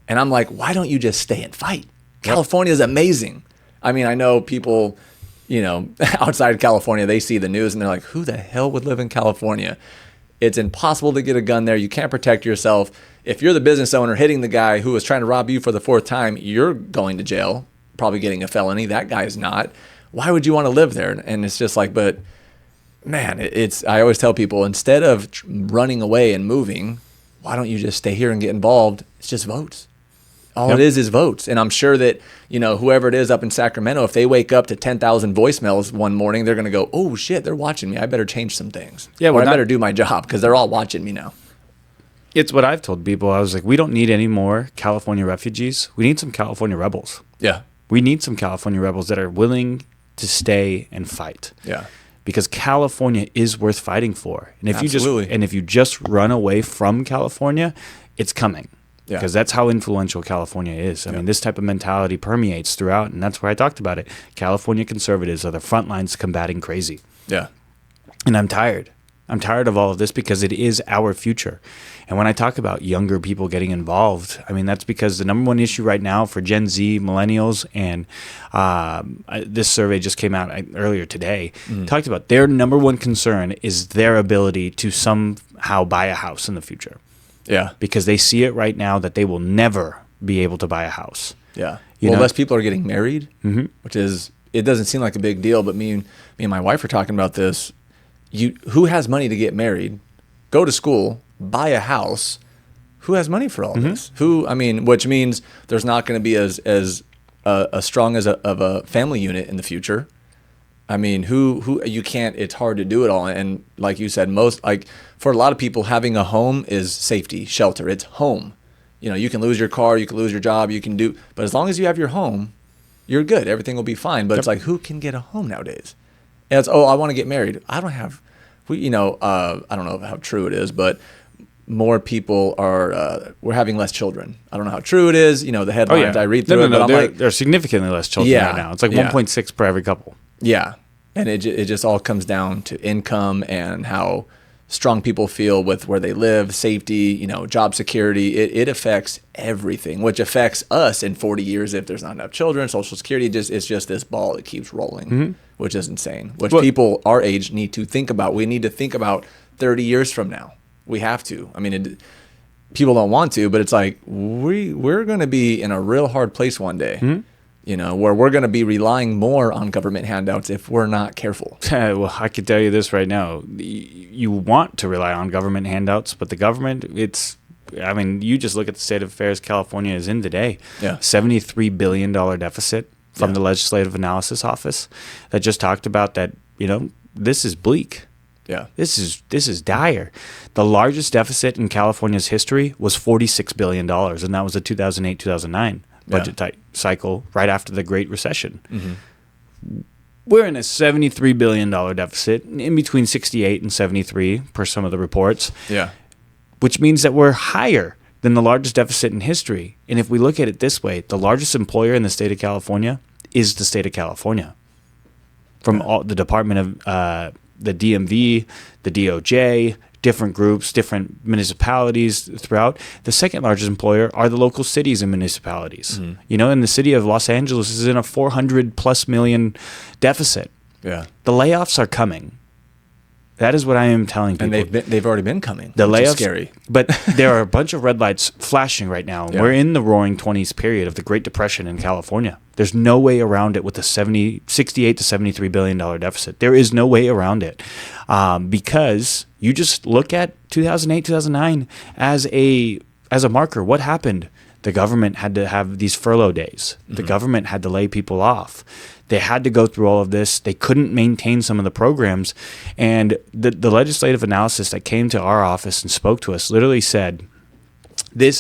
and I'm like, why don't you just stay and fight? California is amazing. I mean, I know people. Outside of California, they see the news and they're like, who the hell would live in California? It's impossible to get a gun there. You can't protect yourself. If you're the business owner hitting the guy who was trying to rob you for the 4th time, you're going to jail, probably getting a felony. That guy's not. Why would you want to live there? And it's just like, but man, I always tell people, instead of running away and moving, why don't you just stay here and get involved? It's just votes. All it is votes. And I'm sure that, whoever it is up in Sacramento, if they wake up to 10,000 voicemails one morning, they're going to go, oh, shit, they're watching me. I better change some things. Yeah, or I better do my job because they're all watching me now.
It's what I've told people. I was like, we don't need any more California refugees. We need some California rebels.
Yeah.
We need some California rebels that are willing to stay and fight.
Yeah.
Because California is worth fighting for. And if
Absolutely.
if you just run away from California, it's coming.
Yeah.
Because that's how influential California is. I mean, this type of mentality permeates throughout, and that's where I talked about it. California conservatives are the front lines combating crazy.
Yeah.
And I'm tired. I'm tired of all of this because it is our future. And when I talk about younger people getting involved, I mean, that's because the number one issue right now for Gen Z, millennials, and this survey just came out earlier today, talked about their number one concern is their ability to somehow buy a house in the future.
Yeah.
Because they see it right now that they will never be able to buy a house.
Yeah. Less people are getting married, which is, it doesn't seem like a big deal, but me and my wife were talking about this. Who has money to get married, go to school, buy a house? Who has money for all this? Which means there's not going to be as strong of a family unit in the future. I mean, who you can't, it's hard to do it all. And like you said, for a lot of people, having a home is safety, shelter. It's home. You can lose your car, you can lose your job, but as long as you have your home, you're good. Everything will be fine. But it's like, who can get a home nowadays? And it's, I want to get married. I don't know how true it is, but more people we're having less children. I don't know how true it is. The headlines I read through
but there are significantly less children right now. It's like 1.6 per every couple.
Yeah. And it just all comes down to income and how strong people feel with where they live, safety, job security. It affects everything, which affects us in 40 years if there's not enough children, Social Security. It's just this ball that keeps rolling, which is insane, which people our age need to think about. We need to think about 30 years from now. We have to. I mean, people don't want to, but it's like we're going to be in a real hard place one day. Where we're going to be relying more on government handouts if we're not careful.
Well, I can tell you this right now. You want to rely on government handouts, but the government, you just look at the state of affairs California is in today.
Yeah.
$73 billion deficit from the Legislative Analysis Office that just talked about that, this is bleak.
Yeah.
This is dire. The largest deficit in California's history was $46 billion, and that was the 2008-2009 budget cycle right after the Great Recession. we're in a $73 billion deficit, in between 68 and 73 per some of the reports.
Yeah.
Which means that we're higher than the largest deficit in history. And if we look at it this way, the largest employer in the state of California is the state of California. From all the Department of the DMV, the DOJ, different groups, different municipalities throughout. The second largest employer are the local cities and municipalities. You know, and the city of Los Angeles is in a $400+ million deficit.
Yeah.
The layoffs are coming. That is what I am telling people.
And they've already been coming.
The
which
layoffs,
is scary.
But there are a bunch of red lights flashing right now.
Yeah.
We're in the roaring 20s period of the Great Depression in California. There's no way around it with a 68 to $73 billion deficit. There is no way around it because you just look at 2008, 2009 as a marker. What happened? The government had to have these furlough days. The government had to lay people off. They had to go through all of this. They couldn't maintain some of the programs. And the legislative analysis that came to our office and spoke to us literally said,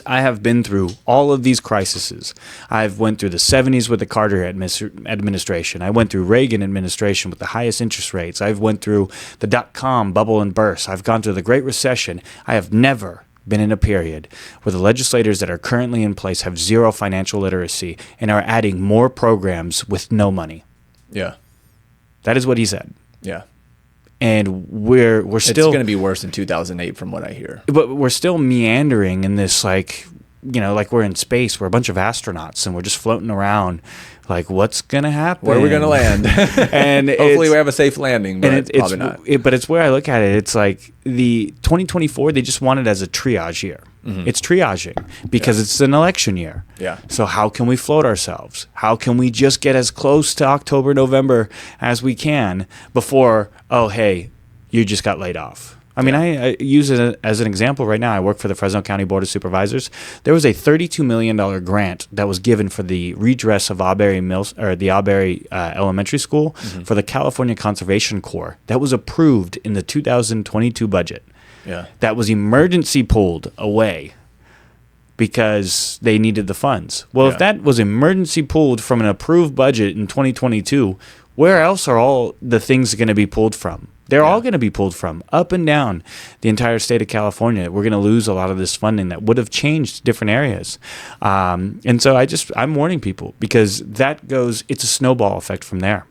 I have been through all of these crises. I've went through the 70s with the Carter administration. I went through Reagan administration with the highest interest rates. I've went through the dot-com bubble and burst. I've gone through the Great Recession. I have never been in a period where the legislators that are currently in place have zero financial literacy and are adding more programs with no money.
Yeah.
That is what he said.
Yeah.
And we're still...
It's going to be worse in 2008 from what I hear.
But we're still meandering in this, like, you know, like we're in space. We're a bunch of astronauts and we're just floating around. Like, what's going to happen?
Where are we going to land?
And
hopefully we have a safe landing, but probably not.
But it's where I look at it. It's like the 2024, they just want it as a triage year. It's triaging because it's an election year.
Yeah.
So how can we float ourselves? How can we just get as close to October, November as we can before, oh, hey, you just got laid off? I mean, I use it as an example right now. I work for the Fresno County Board of Supervisors. There was a $32 million grant that was given for the redress of the Auberry Elementary School for the California Conservation Corps. That was approved in the 2022 budget.
Yeah.
That was emergency pulled away because they needed the funds. Well, if that was emergency pulled from an approved budget in 2022, where else are all the things going to be pulled from? They're all going to be pulled from up and down the entire state of California. We're going to lose a lot of this funding that would have changed different areas. And so I'm warning people because it's a snowball effect from there.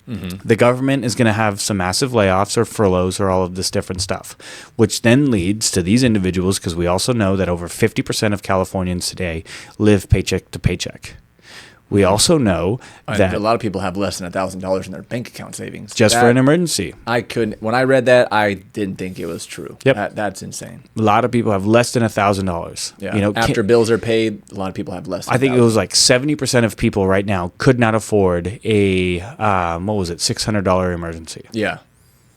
The government is going to have some massive layoffs or furloughs or all of this different stuff, which then leads to these individuals, because we also know that over 50% of Californians today live paycheck to paycheck. We also know that
a lot of people have less than $1,000 in their bank account savings.
Just for an emergency.
When I read that, I didn't think it was true.
Yep.
That's insane.
A lot of people have less than $1,000.
Yeah.
You know,
after bills are paid, a lot of people have less than
I think it was like 70% of people right now could not afford a, $600 emergency.
Yeah.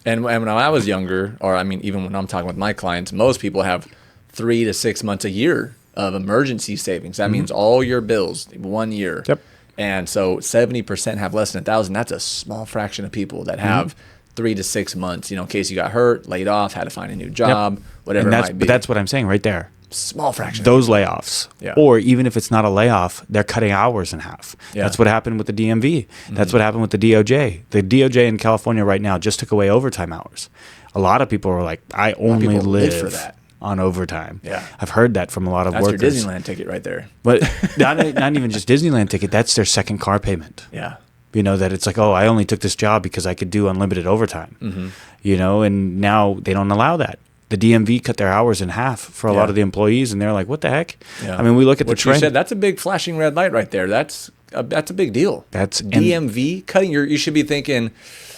And when I was younger, or I mean, even when I'm talking with my clients, most people have 3 to 6 months a year of emergency savings. That means all your bills, 1 year.
Yep.
And so 70% have less than 1,000. That's a small fraction of people that have 3 to 6 months, in case you got hurt, laid off, had to find a new job, whatever it might be.
But that's what I'm saying right there.
Small fraction.
Those layoffs.
Yeah.
Or even if it's not a layoff, they're cutting hours in half.
Yeah.
That's what happened with the DMV. That's what happened with the DOJ. The DOJ in California right now just took away overtime hours. A lot of people are like, I only live
for that.
On overtime.
Yeah.
I've heard that from a lot of workers.
That's your Disneyland ticket right there.
But not even just Disneyland ticket. That's their second car payment.
Yeah.
That it's like, oh, I only took this job because I could do unlimited overtime. And now they don't allow that. The DMV cut their hours in half for a lot of the employees, and they're like, what the heck? Yeah. I mean, we look at the trend.
You said, that's a big flashing red light right there. That's a big deal.
That's
DMV cutting you should be thinking,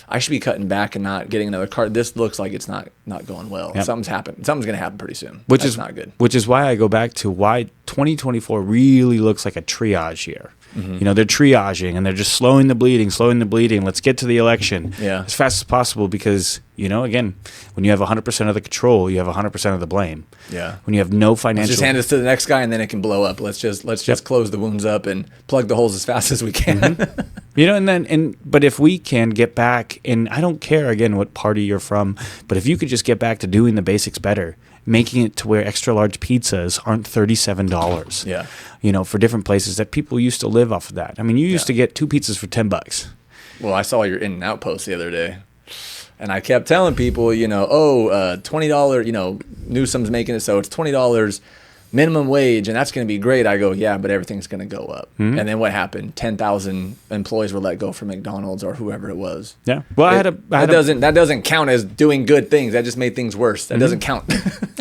I should be cutting back and not getting another card. This looks like it's not going well. Yep. Something's happened. Something's going to happen pretty soon. Which is not good.
Which is why I go back to why 2024 really looks like a triage year. They're triaging and they're just slowing the bleeding. Let's get to the election as fast as possible because, again, when you have 100% of the control, you have 100% of the blame.
Yeah.
When you have no financial...
Let's just hand this to the next guy and then it can blow up. Let's just close the wounds up and plug the holes as fast as we can.
But if we can get back, and I don't care, again, what party you're from, but if you could just get back to doing the basics better, making it to where extra large pizzas aren't $37.
Yeah.
For different places that people used to live off of that. I mean, you used to get 2 pizzas for $10.
Well, I saw your In-N-Out post the other day. And I kept telling people, you know, $20, you know, Newsom's making it so it's $20 minimum wage, and that's going to be great. I go, yeah, but everything's going to go up. Mm-hmm. And then what happened? 10,000 employees were let go from McDonald's or whoever it was.
Yeah. Well,
that doesn't count as doing good things. That just made things worse. That doesn't count.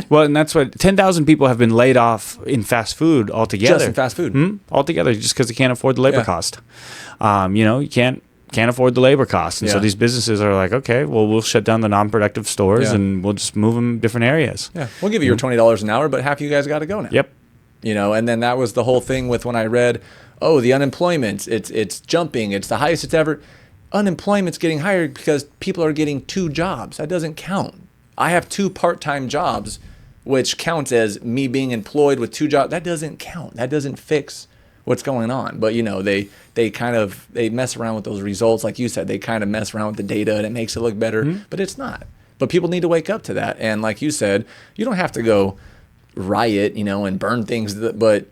Well, and that's what 10,000 people have been laid off in fast food altogether.
Just in fast food.
Mm-hmm. Altogether, just because they can't afford the labor cost. You know, you can't afford the labor costs. And so these businesses are like, okay, well, we'll shut down the non-productive stores and we'll just move them different areas.
Yeah, we'll give you your $20 an hour, but half of you guys got to go now.
Yep.
You know, and then that was the whole thing with when I read, the unemployment, it's jumping. It's the highest it's ever. Unemployment's getting higher because people are getting 2 jobs. That doesn't count. I have 2 part-time jobs, which counts as me being employed with 2 jobs. That doesn't count. That doesn't fix what's going on. But, you know, they mess around with those results. Like you said, they kind of mess around with the data and it makes it look better, but it's not. But people need to wake up to that. And like you said, you don't have to go riot, you know, and burn things. But,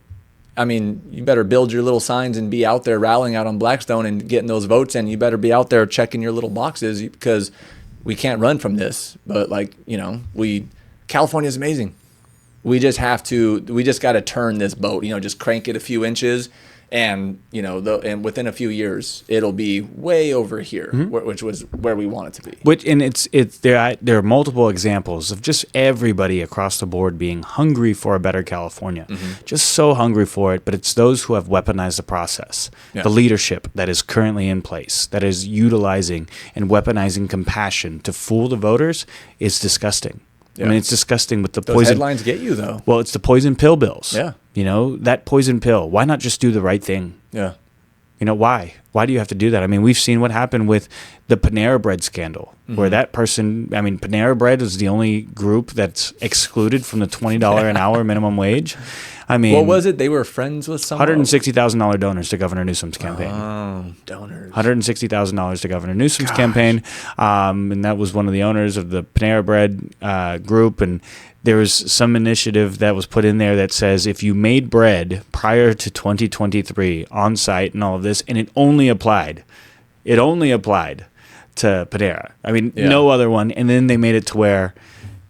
I mean, you better build your little signs and be out there rallying out on Blackstone and getting those votes. And you better be out there checking your little boxes because we can't run from this. But, like, you know, California is amazing. We just got to turn this boat, you know, just crank it a few inches and, you know, and within a few years, it'll be way over here, which was where we want it to be.
There are multiple examples of just everybody across the board being hungry for a better California, just so hungry for it. But it's those who have weaponized the process, the leadership that is currently in place, that is utilizing and weaponizing compassion to fool the voters is disgusting. Yeah. I mean, it's disgusting with the
Those
poison.
Headlines get you, though.
Well, it's the poison pill bills.
Yeah.
You know, that poison pill. Why not just do the right thing?
Yeah.
You know, why? Why do you have to do that? I mean, we've seen what happened with the Panera Bread scandal, where that person, I mean, Panera Bread is the only group that's excluded from the $20 an hour minimum wage. I mean,
what was it? They were friends with someone?
$160,000 donors to Governor Newsom's campaign.
Oh, donors.
$160,000 to Governor Newsom's campaign. And that was one of the owners of the Panera Bread group. And there was some initiative that was put in there that says if you made bread prior to 2023 on site and all of this, and it only applied to Panera. I mean, no other one. And then they made it to where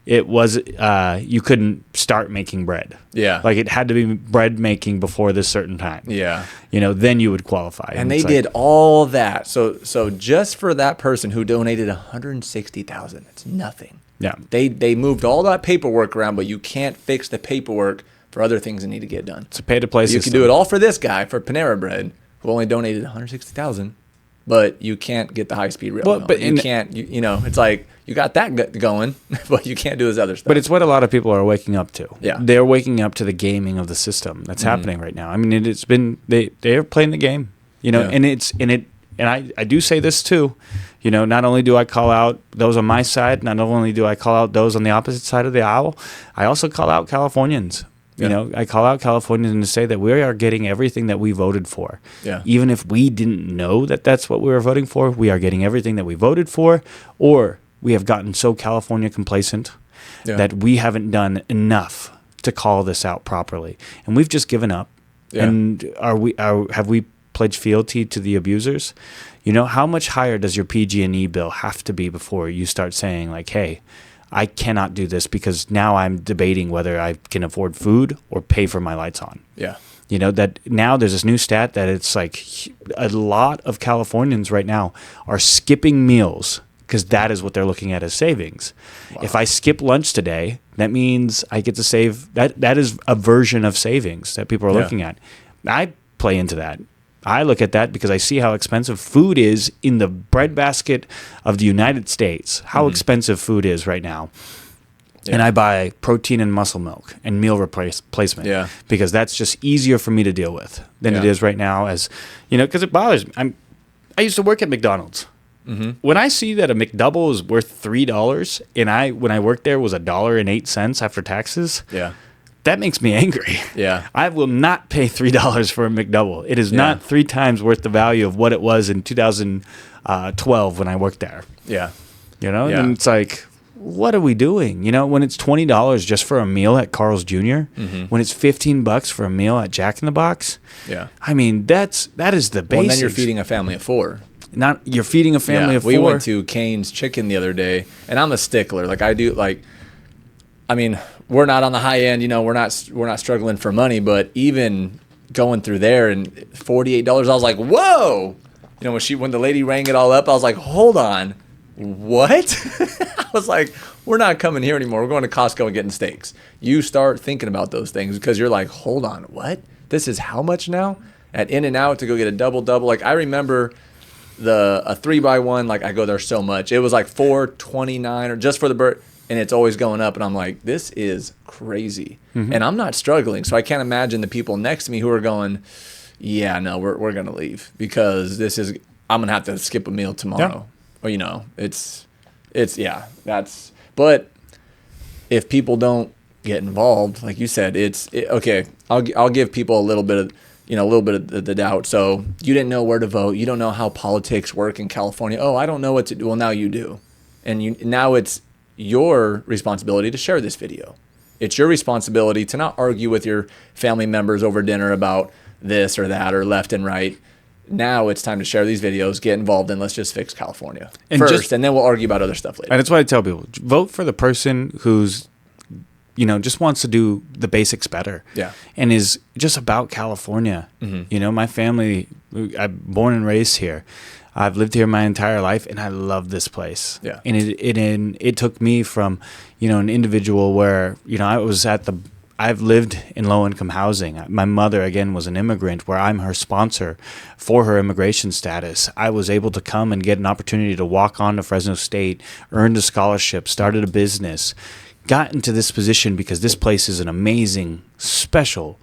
it was you couldn't start making bread.
Yeah.
Like it had to be bread making before this certain time.
Yeah.
You know, then you would qualify.
And they did all that. So just for that person who donated $160,000, it's nothing.
Yeah.
They moved all that paperwork around, but you can't fix the paperwork for other things that need to get done.
It's a pay-to-play system.
You can do it all for this guy, for Panera Bread, who only donated $160,000, but you can't get the high-speed rail.
Well, but
you can't, you know, it's like you got that going, but you can't do his other stuff.
But it's what a lot of people are waking up to.
Yeah.
They're waking up to the gaming of the system that's happening right now. I mean, it's been they're playing the game, you know, and I do say this too. You know, not only do I call out those on my side, not only do I call out those on the opposite side of the aisle, I also call out Californians. You know, I call out Californians to say that we are getting everything that we voted for.
Yeah.
Even if we didn't know that that's what we were voting for, we are getting everything that we voted for, or we have gotten so California complacent that we haven't done enough to call this out properly. And we've just given up. Yeah. And have we pledged fealty to the abusers? You know, how much higher does your PG&E bill have to be before you start saying like, hey, I cannot do this because now I'm debating whether I can afford food or pay for my lights on.
Yeah.
You know, that now there's this new stat that it's like a lot of Californians right now are skipping meals because that is what they're looking at as savings. Wow. If I skip lunch today, that means I get to save. That is a version of savings that people are looking at. I play into that. I look at that because I see how expensive food is in the breadbasket of the United States, how expensive food is right now. Yeah. And I buy protein and muscle milk and meal replacement because that's just easier for me to deal with than it is right now, as you know, because it bothers me. I used to work at McDonald's. When I see that a McDouble is worth $3 and when I worked there was $1.08 after taxes, that makes me angry. Yeah, I will not pay $3 for a McDouble. It is not 3 times worth the value of what it was in 2012 when I worked there. Yeah, you know, and it's like, what are we doing? You know, when it's $20 just for a meal at Carl's Jr., when it's $15 for a meal at Jack in the Box. Yeah, I mean that is the basics.
Well, and then you're feeding a family of 4.
Not you're feeding a family of 4.
We went to Cane's Chicken the other day, and I'm a stickler. Like I do, like, I mean, we're not on the high end, we're not struggling for money, but even going through there and $48, I was like, whoa. When the lady rang it all up, I was like, hold on, what? I was like, we're not coming here anymore. We're going to Costco and getting steaks. You start thinking about those things because you're like, hold on, what? This is how much now? At In-N-Out to go get a double. Like I remember a 3x1, like I go there so much. It was like $4.29 or just for the bird, and it's always going up. And I'm like, this is crazy. Mm-hmm. And I'm not struggling, so I can't imagine the people next to me who are going, yeah, no, we're gonna leave because I'm gonna have to skip a meal tomorrow. Yeah. Or it's that's. But if people don't get involved, like you said, okay. I'll give people a little bit of the doubt. So you didn't know where to vote. You don't know how politics work in California. Oh, I don't know what to do. Well, now you do. And now it's your responsibility to share this video. It's your responsibility to not argue with your family members over dinner about this or that or left and right. Now it's time to share these videos, get involved, and let's just fix California first, and then we'll argue about other stuff later.
And that's why I tell people, vote for the person who's just wants to do the basics better.
Yeah.
And is just about California. Mm-hmm. My family, I'm born and raised here. I've lived here my entire life, and I love this place.
Yeah.
And it took me from, an individual where, I've lived in low-income housing. My mother, again, was an immigrant where I'm her sponsor for her immigration status. I was able to come and get an opportunity to walk on to Fresno State, earned a scholarship, started a business, got into this position because this place is an amazing, special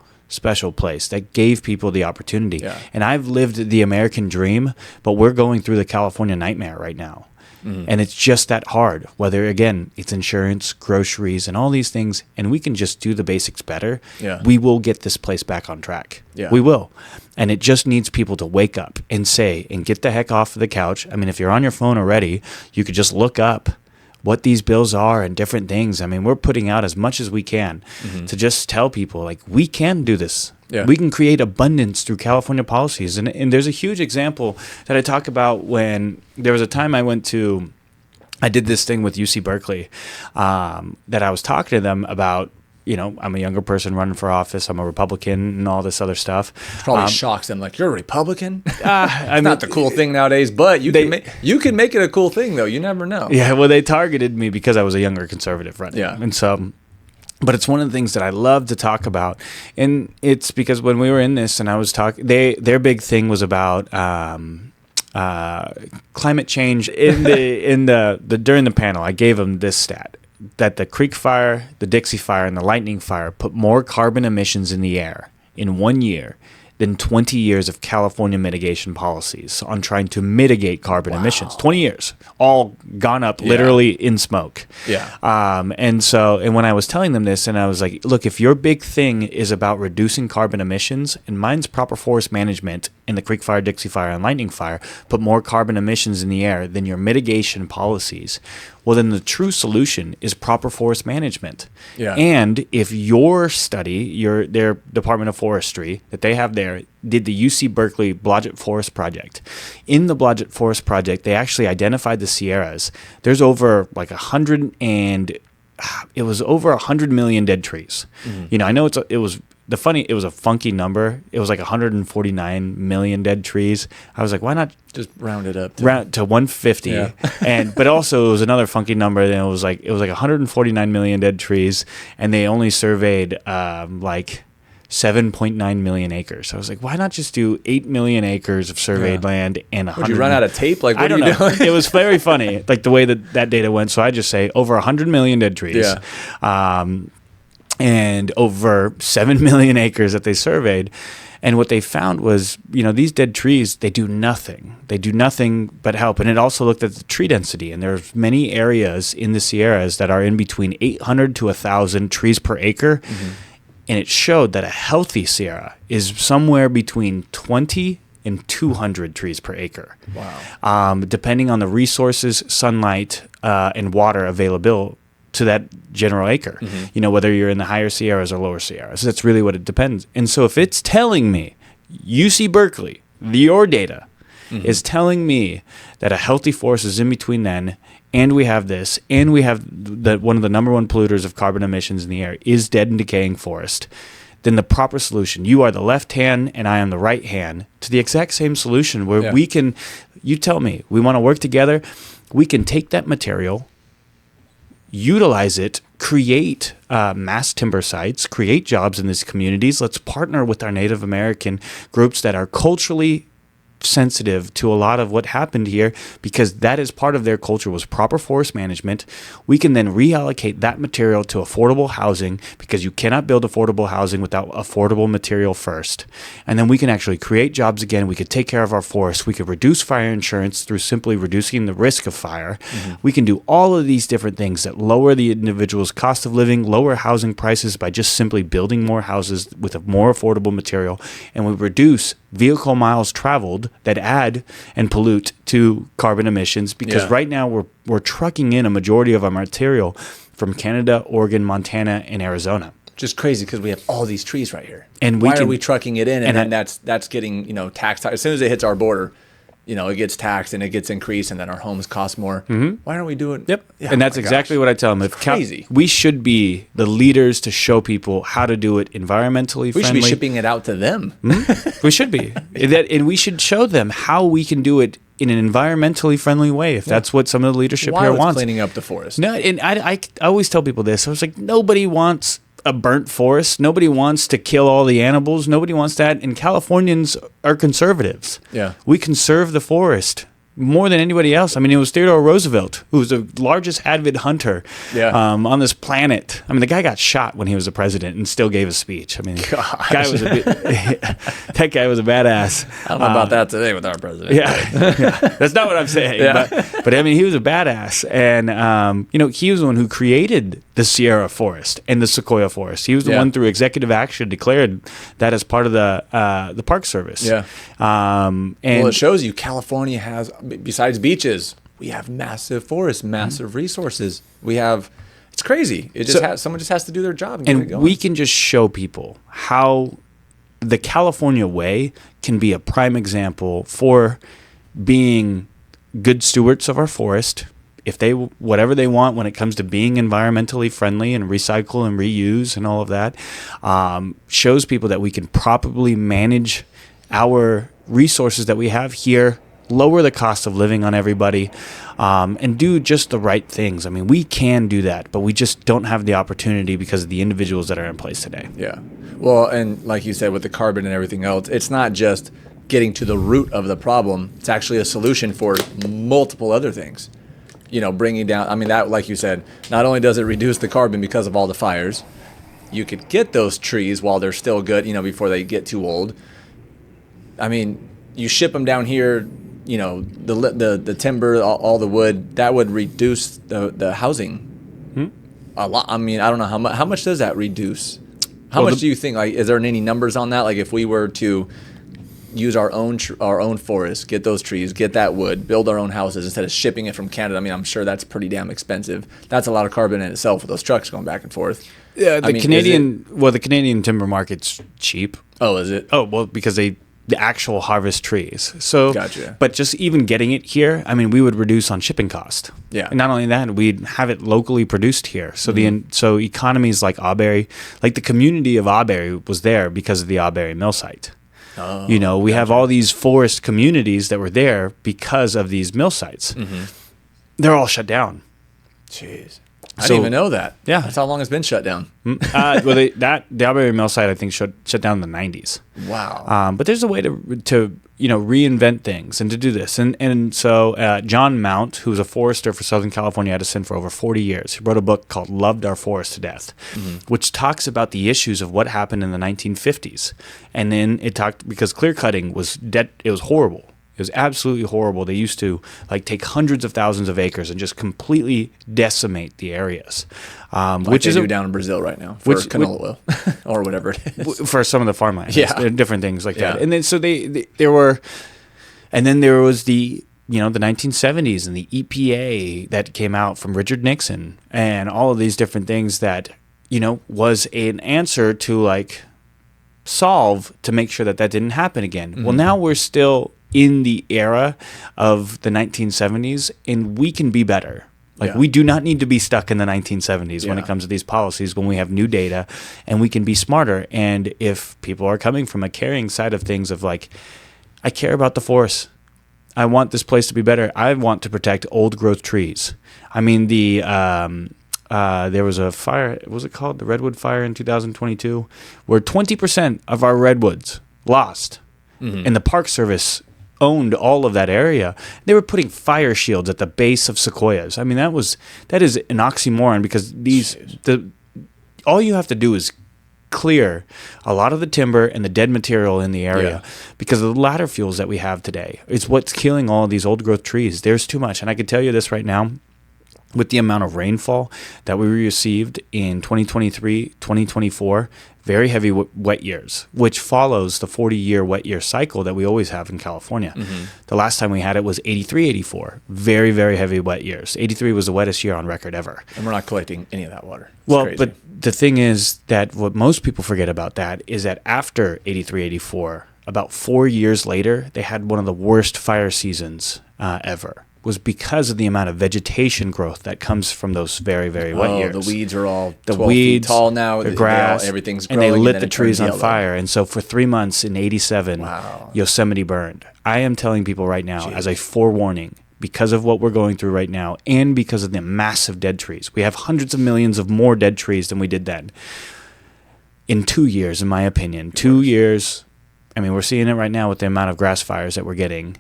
place that gave people the opportunity.
Yeah.
And I've lived the American dream, but we're going through the California nightmare right now. Mm-hmm. And it's just that hard, whether, again, it's insurance, groceries, and all these things, and we can just do the basics better.
Yeah.
We will get this place back on track.
Yeah.
We will. And it just needs people to wake up and say, and get the heck off the couch. I mean, if you're on your phone already, you could just look up what these bills are and different things. I mean, we're putting out as much as we can to just tell people, like, we can do this.
Yeah.
We can create abundance through California policies. And there's a huge example that I talk about when there was a time I did this thing with UC Berkeley that I was talking to them about. I'm a younger person running for office. I'm a Republican and all this other stuff.
Probably shocks them, like, you're a Republican? Not the cool thing nowadays, but you can make it a cool thing, though. You never know.
Yeah, well, they targeted me because I was a younger conservative running.
Yeah.
And so, but it's one of the things that I love to talk about. And it's because when we were in this and I was talking, their big thing was about climate change. During the panel, I gave them this stat, that the Creek Fire, the Dixie Fire, and the Lightning Fire put more carbon emissions in the air in 1 year than 20 years of California mitigation policies on trying to mitigate carbon emissions. 20 years, all gone up literally in smoke.
Yeah.
And when I was telling them this, and I was like, look, if your big thing is about reducing carbon emissions, and mine's proper forest management in the Creek Fire, Dixie Fire, and Lightning Fire, put more carbon emissions in the air than your mitigation policies, well, then the true solution is proper forest management.
Yeah.
And if your study, their Department of Forestry that they have there, did the UC Berkeley Blodgett Forest Project. In the Blodgett Forest Project, they actually identified the Sierras. There's over like 100 million dead trees. Mm-hmm. I know it was a funky number. It was like 149 million dead trees. I was like, why not
just round it up
to 150?
Yeah.
But also it was another funky number. And it was like 149 million dead trees, and they only surveyed like 7.9 million acres. I was like, why not just do 8 million acres of surveyed land and 100?
Would you run out of tape? Like, what
I don't
are you
know.
doing?
It was very funny, like the way that data went. So I just say over 100 million dead trees.
Yeah.
And over 7 million acres that they surveyed. And what they found was, these dead trees, they do nothing. They do nothing but help. And it also looked at the tree density. And there's many areas in the Sierras that are in between 800 to 1,000 trees per acre. Mm-hmm. And it showed that a healthy Sierra is somewhere between 20 and 200 trees per acre.
Wow.
Depending on the resources, sunlight, and water available to that general acre, whether you're in the higher Sierras or lower Sierras. That's really what it depends. And so if it's telling me, UC Berkeley, your data, is telling me that a healthy forest is in between then, and we have this, and we have one of the number one polluters of carbon emissions in the air is dead and decaying forest, then the proper solution, you are the left hand and I am the right hand, to the exact same solution where we can, you tell me, we want to work together, we can take that material, utilize it, create mass timber sites, create jobs in these communities. Let's partner with our Native American groups that are culturally sensitive to a lot of what happened here, because that is part of their culture, was proper forest management. We can then reallocate that material to affordable housing, because you cannot build affordable housing without affordable material first. And then we can actually create jobs again. We could take care of our forests. We could reduce fire insurance through simply reducing the risk of fire. We can do all of these different things that lower the individual's cost of living, lower housing prices by just simply building more houses with a more affordable material, and we reduce vehicle miles traveled that add and pollute to carbon emissions, because right now we're trucking in a majority of our material from Canada, Oregon, Montana, and Arizona.
Just crazy, because we have all these trees right here.
And
why are we trucking it in? And then that's getting taxed. As soon as it hits our border, it gets taxed and it gets increased, and then our homes cost more. Why aren't we doing?
Yep. Yeah, and that's exactly what I tell them.
Crazy.
We should be the leaders to show people how to do it environmentally friendly.
We should be shipping it out to them.
We should be. And we should show them how we can do it in an environmentally friendly way, if that's what some of the leadership here wants.
Cleaning up the forest.
No, and I always tell people this. I was like, nobody wants a burnt forest. Nobody wants to kill all the animals. Nobody wants that. And Californians are conservatives.
Yeah.
We conserve the forest more than anybody else. I mean, it was Theodore Roosevelt, who was the largest avid hunter on this planet. I mean, the guy got shot when he was the president and still gave a speech. I mean, that guy was a badass.
I don't know about that today with our president.
Yeah. That's not what I'm saying. But I mean, he was a badass. And, he was the one who created the Sierra forest and the Sequoia forest. He was the one through executive action declared that as part of the Park Service.
Yeah. And it shows you California has, besides beaches, we have massive forests, massive resources. It's crazy. Someone just has to do their job and get it going.
We can just show people how the California way can be a prime example for being good stewards of our forest. If they, whatever they want when it comes to being environmentally friendly and recycle and reuse and all of that, shows people that we can properly manage our resources that we have here, lower the cost of living on everybody, and do just the right things. I mean, we can do that, but we just don't have the opportunity because of the individuals that are in place today.
Yeah. Well, and like you said, with the carbon and everything else, it's not just getting to the root of the problem. It's actually a solution for multiple other things. Bringing down, I mean, that, like you said, not only does it reduce the carbon because of all the fires, you could get those trees while they're still good, before they get too old. I mean, you ship them down here, the timber, all the wood, that would reduce the housing a lot. I mean, I don't know how much does that reduce? How much do you think, is there any numbers on that? Like, if we were to use our own forest, get those trees, get that wood, build our own houses instead of shipping it from Canada. I mean, I'm sure that's pretty damn expensive. That's a lot of carbon in itself with those trucks going back and forth.
Yeah, the Canadian timber market's cheap.
Oh, is it?
Oh, well, because the actual harvest trees. So,
gotcha.
But just even getting it here, I mean, we would reduce on shipping cost.
Yeah.
And not only that, we'd have it locally produced here. So so economies like Auberry, like the community of Auberry was there because of the Auberry mill site.
Oh,
we have all these forest communities that were there because of these mill sites. They're all shut down.
Jeez. I didn't even know that.
Yeah.
That's how long it's been shut down.
The Auberry mill site, I think, shut down in the 90s.
Wow.
But there's a way to reinvent things and to do this. And so John Mount, who was a forester for Southern California Edison for over 40 years, he wrote a book called Loved Our Forest to Death, which talks about the issues of what happened in the 1950s. And then because clear cutting was it was horrible. It was absolutely horrible. They used to take hundreds of thousands of acres and just completely decimate the areas,
which they do down in Brazil right now for canola oil or whatever it is.
For some of the farmland, different things like that. And then so there was the the 1970s and the EPA that came out from Richard Nixon and all of these different things that was an answer to solve to make sure that didn't happen again. Well, now we're still in the era of the 1970s, and we can be better. Like, we do not need to be stuck in the 1970s when it comes to these policies, when we have new data and we can be smarter. And if people are coming from a caring side of things of like, I care about the forest. I want this place to be better. I want to protect old growth trees. I mean, there was a fire, what was it called? The Redwood Fire in 2022, where 20% of our redwoods lost. And the Park Service owned all of that area. They were putting fire shields at the base of sequoias. I mean, that is an oxymoron, because all you have to do is clear a lot of the timber and the dead material in the area, because of the ladder fuels that we have today. It's what's killing all of these old growth trees. There's too much. And I can tell you this right now, with the amount of rainfall that we received in 2023, 2024, very heavy wet years, which follows the 40-year wet year cycle that we always have in California. The last time we had it was 83, 84. Very, very heavy wet years. 83 was the wettest year on record ever.
And we're not collecting any of that water.
Well, crazy. But the thing is that what most people forget about that is that after 83, 84, about 4 years later, they had one of the worst fire seasons ever. Was because of the amount of vegetation growth that comes from those very, very wet years.
The weeds are all 12 feet tall now.
The grass,
everything's growing.
And they lit the trees on fire. And so for 3 months in 87, Yosemite burned. I am telling people right now, as a forewarning, because of what we're going through right now, and because of the massive dead trees. We have hundreds of millions of more dead trees than we did then. In 2 years, in my opinion, 2 years, I mean, we're seeing it right now with the amount of grass fires that we're getting.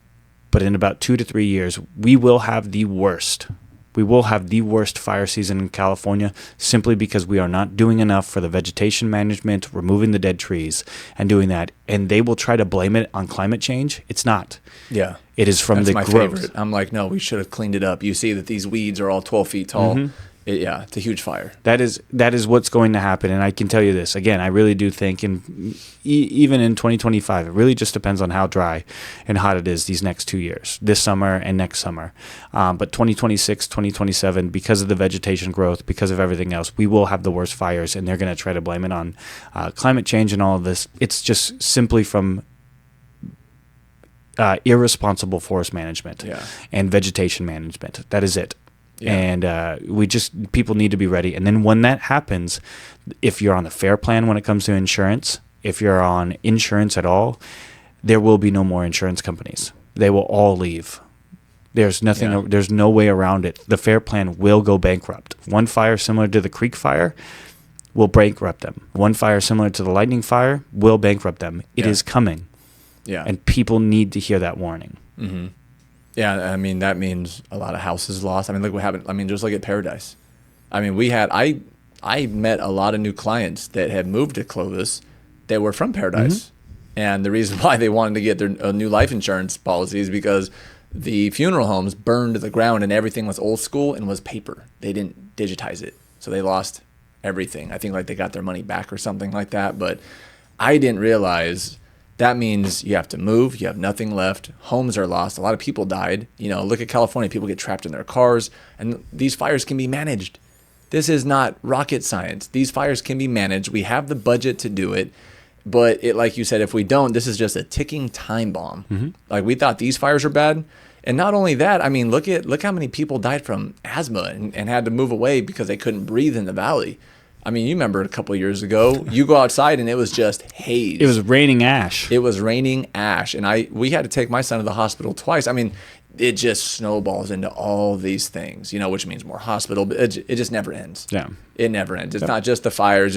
But in about 2 to 3 years, we will have the worst. We will have the worst fire season in California, simply because we are not doing enough for the vegetation management, removing the dead trees, and doing that. And they will try to blame it on climate change. It's not.
Yeah.
It is from
That's
the
my
growth.
Favorite. I'm like, no, we should have cleaned it up. You see that these weeds are all 12 feet tall. It's a huge fire.
That is what's going to happen. And I can tell you this, again, I really do think, even in 2025, it really just depends on how dry and hot it is these next 2 years, this summer and next summer. But 2026, 2027, because of the vegetation growth, because of everything else, we will have the worst fires, and they're going to try to blame it on climate change and all of this. It's just simply from irresponsible forest management and vegetation management. That is it. Yeah. And people need to be ready. And then when that happens, if you're on the FAIR plan when it comes to insurance, if you're on insurance at all, there will be no more insurance companies. They will all leave. There's nothing. There's no way around it. The FAIR plan will go bankrupt. One fire similar to the Creek Fire will bankrupt them. One fire similar to the Lightning Fire will bankrupt them. It is coming. Yeah. And people need to hear that warning.
Mm-hmm. Yeah, I mean, that means a lot of houses lost. I mean, look what happened. I mean, just look at Paradise. I mean, I met a lot of new clients that had moved to Clovis that were from Paradise. And the reason why they wanted to get their new life insurance policy is because the funeral homes burned to the ground and everything was old school and was paper. They didn't digitize it. So they lost everything. I think like they got their money back or something like that. But I didn't realize that means you have to move. You have nothing left. Homes are lost. A lot of people died. You know, look at California. People get trapped in their cars. And these fires can be managed. This is not rocket science. These fires can be managed. We have the budget to do it. But like you said, if we don't, this is just a ticking time bomb. Like we thought these fires are bad. And not only that, I mean, look how many people died from asthma and had to move away because they couldn't breathe in the valley. I mean, you remember a couple of years ago, you go outside and it was just haze.
It was raining ash.
It was raining ash. And we had to take my son to the hospital twice. I mean, it just snowballs into all these things, you know, which means more hospital. But it just never ends. Yeah. It never ends. It's not just the fires.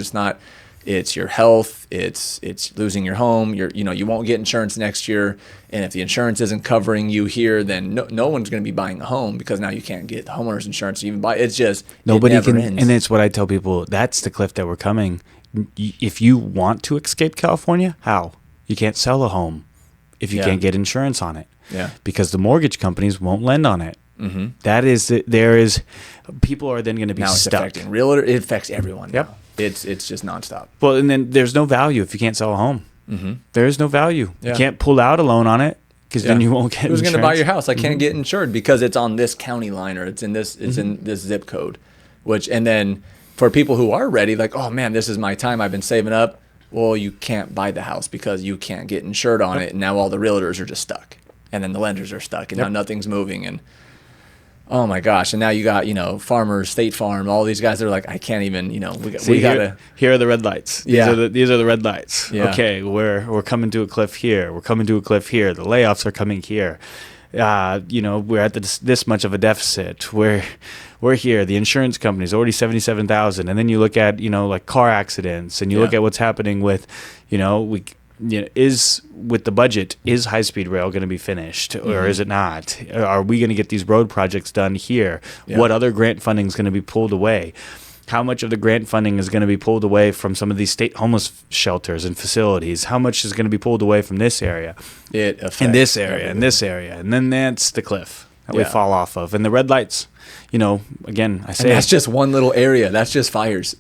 It's your health. It's losing your home. You won't get insurance next year. And if the insurance isn't covering you here, then no one's going to be buying a home because now you can't get the homeowner's insurance to even buy. It's just, nobody it never ends.
And it's what I tell people. That's the cliff that we're coming. If you want to escape California, how? You can't sell a home if you can't get insurance on it. Yeah. Because the mortgage companies won't lend on it. That is, people are then going to be stuck.
It's affecting realtor. It affects everyone. Yep. Now. It's just nonstop.
Well, and then there's no value if you can't sell a home. There is no value. Yeah. You can't pull out a loan on it because then you won't get insurance.
Who's going to buy your house? I can't get insured because it's on this county line or it's in this zip code. And then for people who are ready, like, oh man, this is my time. I've been saving up. Well, you can't buy the house because you can't get insured on it, and now all the realtors are just stuck. and then the lenders are stuck, and now nothing's moving, and oh my gosh, and now you got, Farmers, State Farm, all these guys that are like, I can't even, we gotta.
Here are the red lights. These are the red lights.
Yeah.
Okay, we're coming to a cliff here. We're coming to a cliff here. The layoffs are coming here. We're at this much of a deficit. We're here. The insurance company's already 77,000, and then you look at like car accidents, and you look at what's happening with, is with the budget, is high-speed rail going to be finished or is it not? Are we going to get these road projects done here? Yeah. What other grant funding is going to be pulled away? How much of the grant funding is going to be pulled away from some of these state homeless shelters and facilities? How much is going to be pulled away from this area?
It affects
in this area, in this area, and then that's the cliff that we fall off of. And the red lights, again, I say
that's just one little area. That's just fires.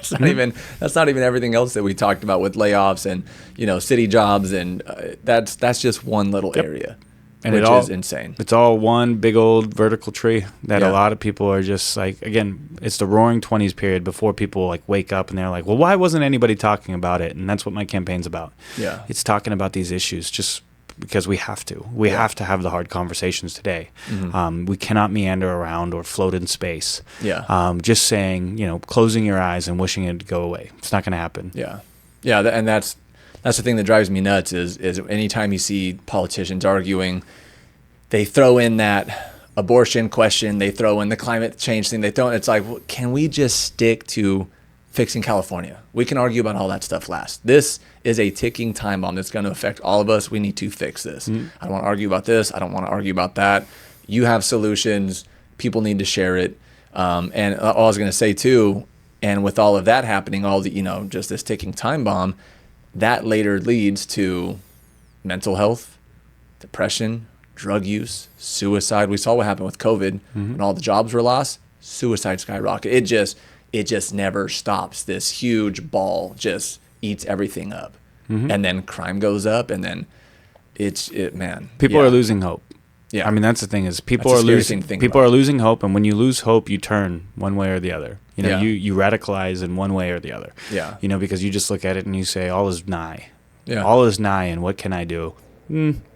That's not even everything else that we talked about with layoffs and city jobs, and that's just one little area, and which is insane.
It's all one big old vertical tree that a lot of people are just like, again, it's the Roaring 20s period before people like wake up and they're like, well, why wasn't anybody talking about it? And that's what my campaign's about.
Yeah, it's
talking about these issues just because we have to. We have to have the hard conversations today. We cannot meander around or float in space. Just saying, closing your eyes and wishing it to go away. It's not going to happen.
And that's the thing that drives me nuts is anytime you see politicians arguing, they throw in that abortion question, they throw in the climate change thing, it's like, well, can we just stick to fixing California? We can argue about all that stuff last. This is a ticking time bomb that's going to affect all of us. We need to fix this. I don't want to argue about this. I don't want to argue about that. You have solutions. People need to share it. And all I was going to say too, and with all of that happening, all the, just this ticking time bomb, that later leads to mental health, depression, drug use, suicide. We saw what happened with COVID when all the jobs were lost. Suicide skyrocketed. It just never stops. This huge ball just eats everything up. And then crime goes up, and then people
are losing hope.
Yeah.
I mean, that's the thing is people are losing hope, and when you lose hope, you turn one way or the other. You radicalize in one way or the other.
Yeah.
Because you just look at it and you say, all is nigh.
Yeah.
All is nigh, and what can I do?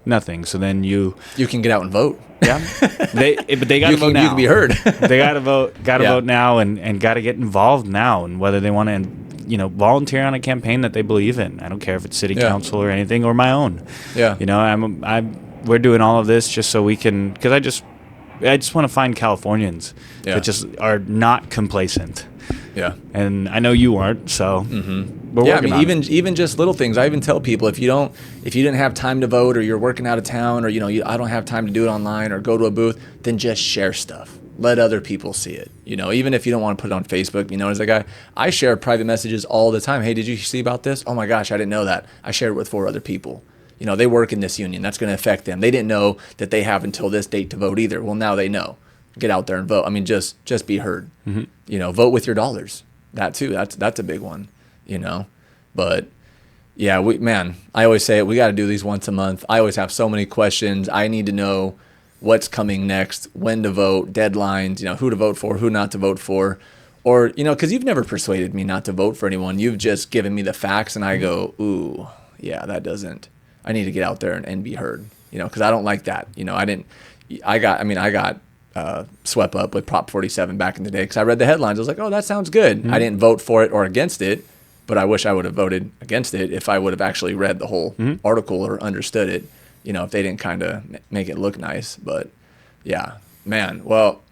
Nothing. So then you
can get out and vote.
Yeah. But they got to vote now.
You can be heard.
They got to vote. Vote now, and got to get involved now. And whether they want to, volunteer on a campaign that they believe in. I don't care if it's city council or anything or my own.
Yeah.
We're doing all of this just so we can, because I just want to find Californians that just are not complacent.
Yeah.
And I know you aren't, so we're working on it.
Even just little things. I even tell people if you didn't have time to vote, or you're working out of town, or I don't have time to do it online or go to a booth, then just share stuff. Let other people see it. Even if you don't want to put it on Facebook, as a guy, I share private messages all the time. Hey, did you see about this? Oh my gosh, I didn't know that. I shared it with 4 other people. They work in this union. That's going to affect them. They didn't know that they have until this date to vote either. Well, now they know. Get out there and vote. I mean, just be heard. Vote with your dollars. That too. That's a big one. But yeah, I always say it. We got to do these once a month. I always have so many questions. I need to know what's coming next, when to vote, deadlines. Who to vote for, who not to vote for, or because you've never persuaded me not to vote for anyone. You've just given me the facts, and I go, ooh, yeah, that doesn't. I need to get out there and be heard. Because I don't like that. I got swept up with Prop 47 back in the day because I read the headlines. I was like, oh, that sounds good. I didn't vote for it or against it, but I wish I would have voted against it if I would have actually read the whole article or understood it, if they didn't kind of make it look nice. But yeah, man. Well,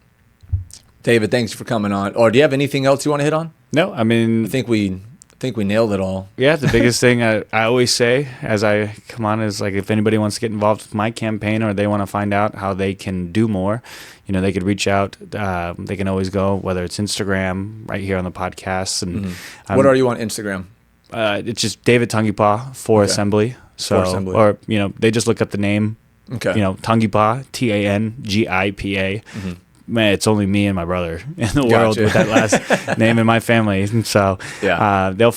David, thanks for coming on. Or do you have anything else you want to hit on?
No, I mean,
I think we nailed it all.
Yeah, the biggest thing I always say as I come on is, like, if anybody wants to get involved with my campaign or they want to find out how they can do more, they could reach out. They can always go, whether it's Instagram, right here on the podcast. And
what are you on Instagram?
It's just David Tangipa for Assembly. So, or they just look up the name.
Okay.
Tangipa, Tangipa. Man, it's only me and my brother in the world with that last name in my family. And so they'll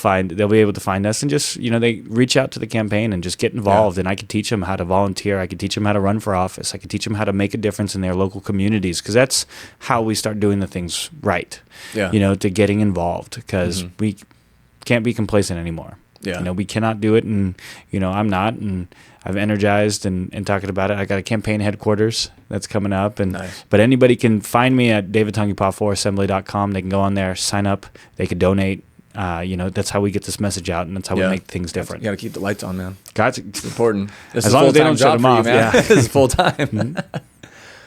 be able to find us and just, they reach out to the campaign and just get involved. And I could teach them how to volunteer. I could teach them how to run for office. I could teach them how to make a difference in their local communities, because that's how we start doing the things right, to getting involved, because we can't be complacent anymore. Yeah. We cannot do it. And, I'm not. And I've energized and talking about it. I got a campaign headquarters that's coming up, and
Nice.
but anybody can find me at davidtangipa4assembly.com. They can go on there, sign up, they could donate. That's how we get this message out, and that's how we make things different.
You got to keep the lights on, man.
It's
important. This
as
is
long as they
full-time
don't shut
job
them
for you,
off.
man.
Yeah.
This is full time.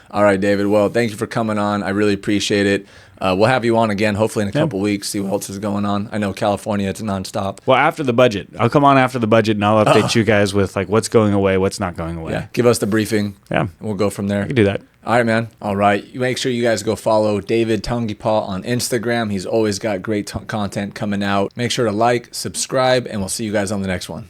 All right, David. Well, thank you for coming on. I really appreciate it. We'll have you on again, hopefully in a couple weeks, see what else is going on. I know California, it's nonstop.
Well, after the budget. I'll come on after the budget, and I'll update you guys with like what's going away, what's not going away.
Yeah, give us the briefing.
Yeah.
And we'll go from there.
I can do that.
All right, man. All right. You make sure you guys go follow David Tangipa on Instagram. He's always got great content coming out. Make sure to like, subscribe, and we'll see you guys on the next one.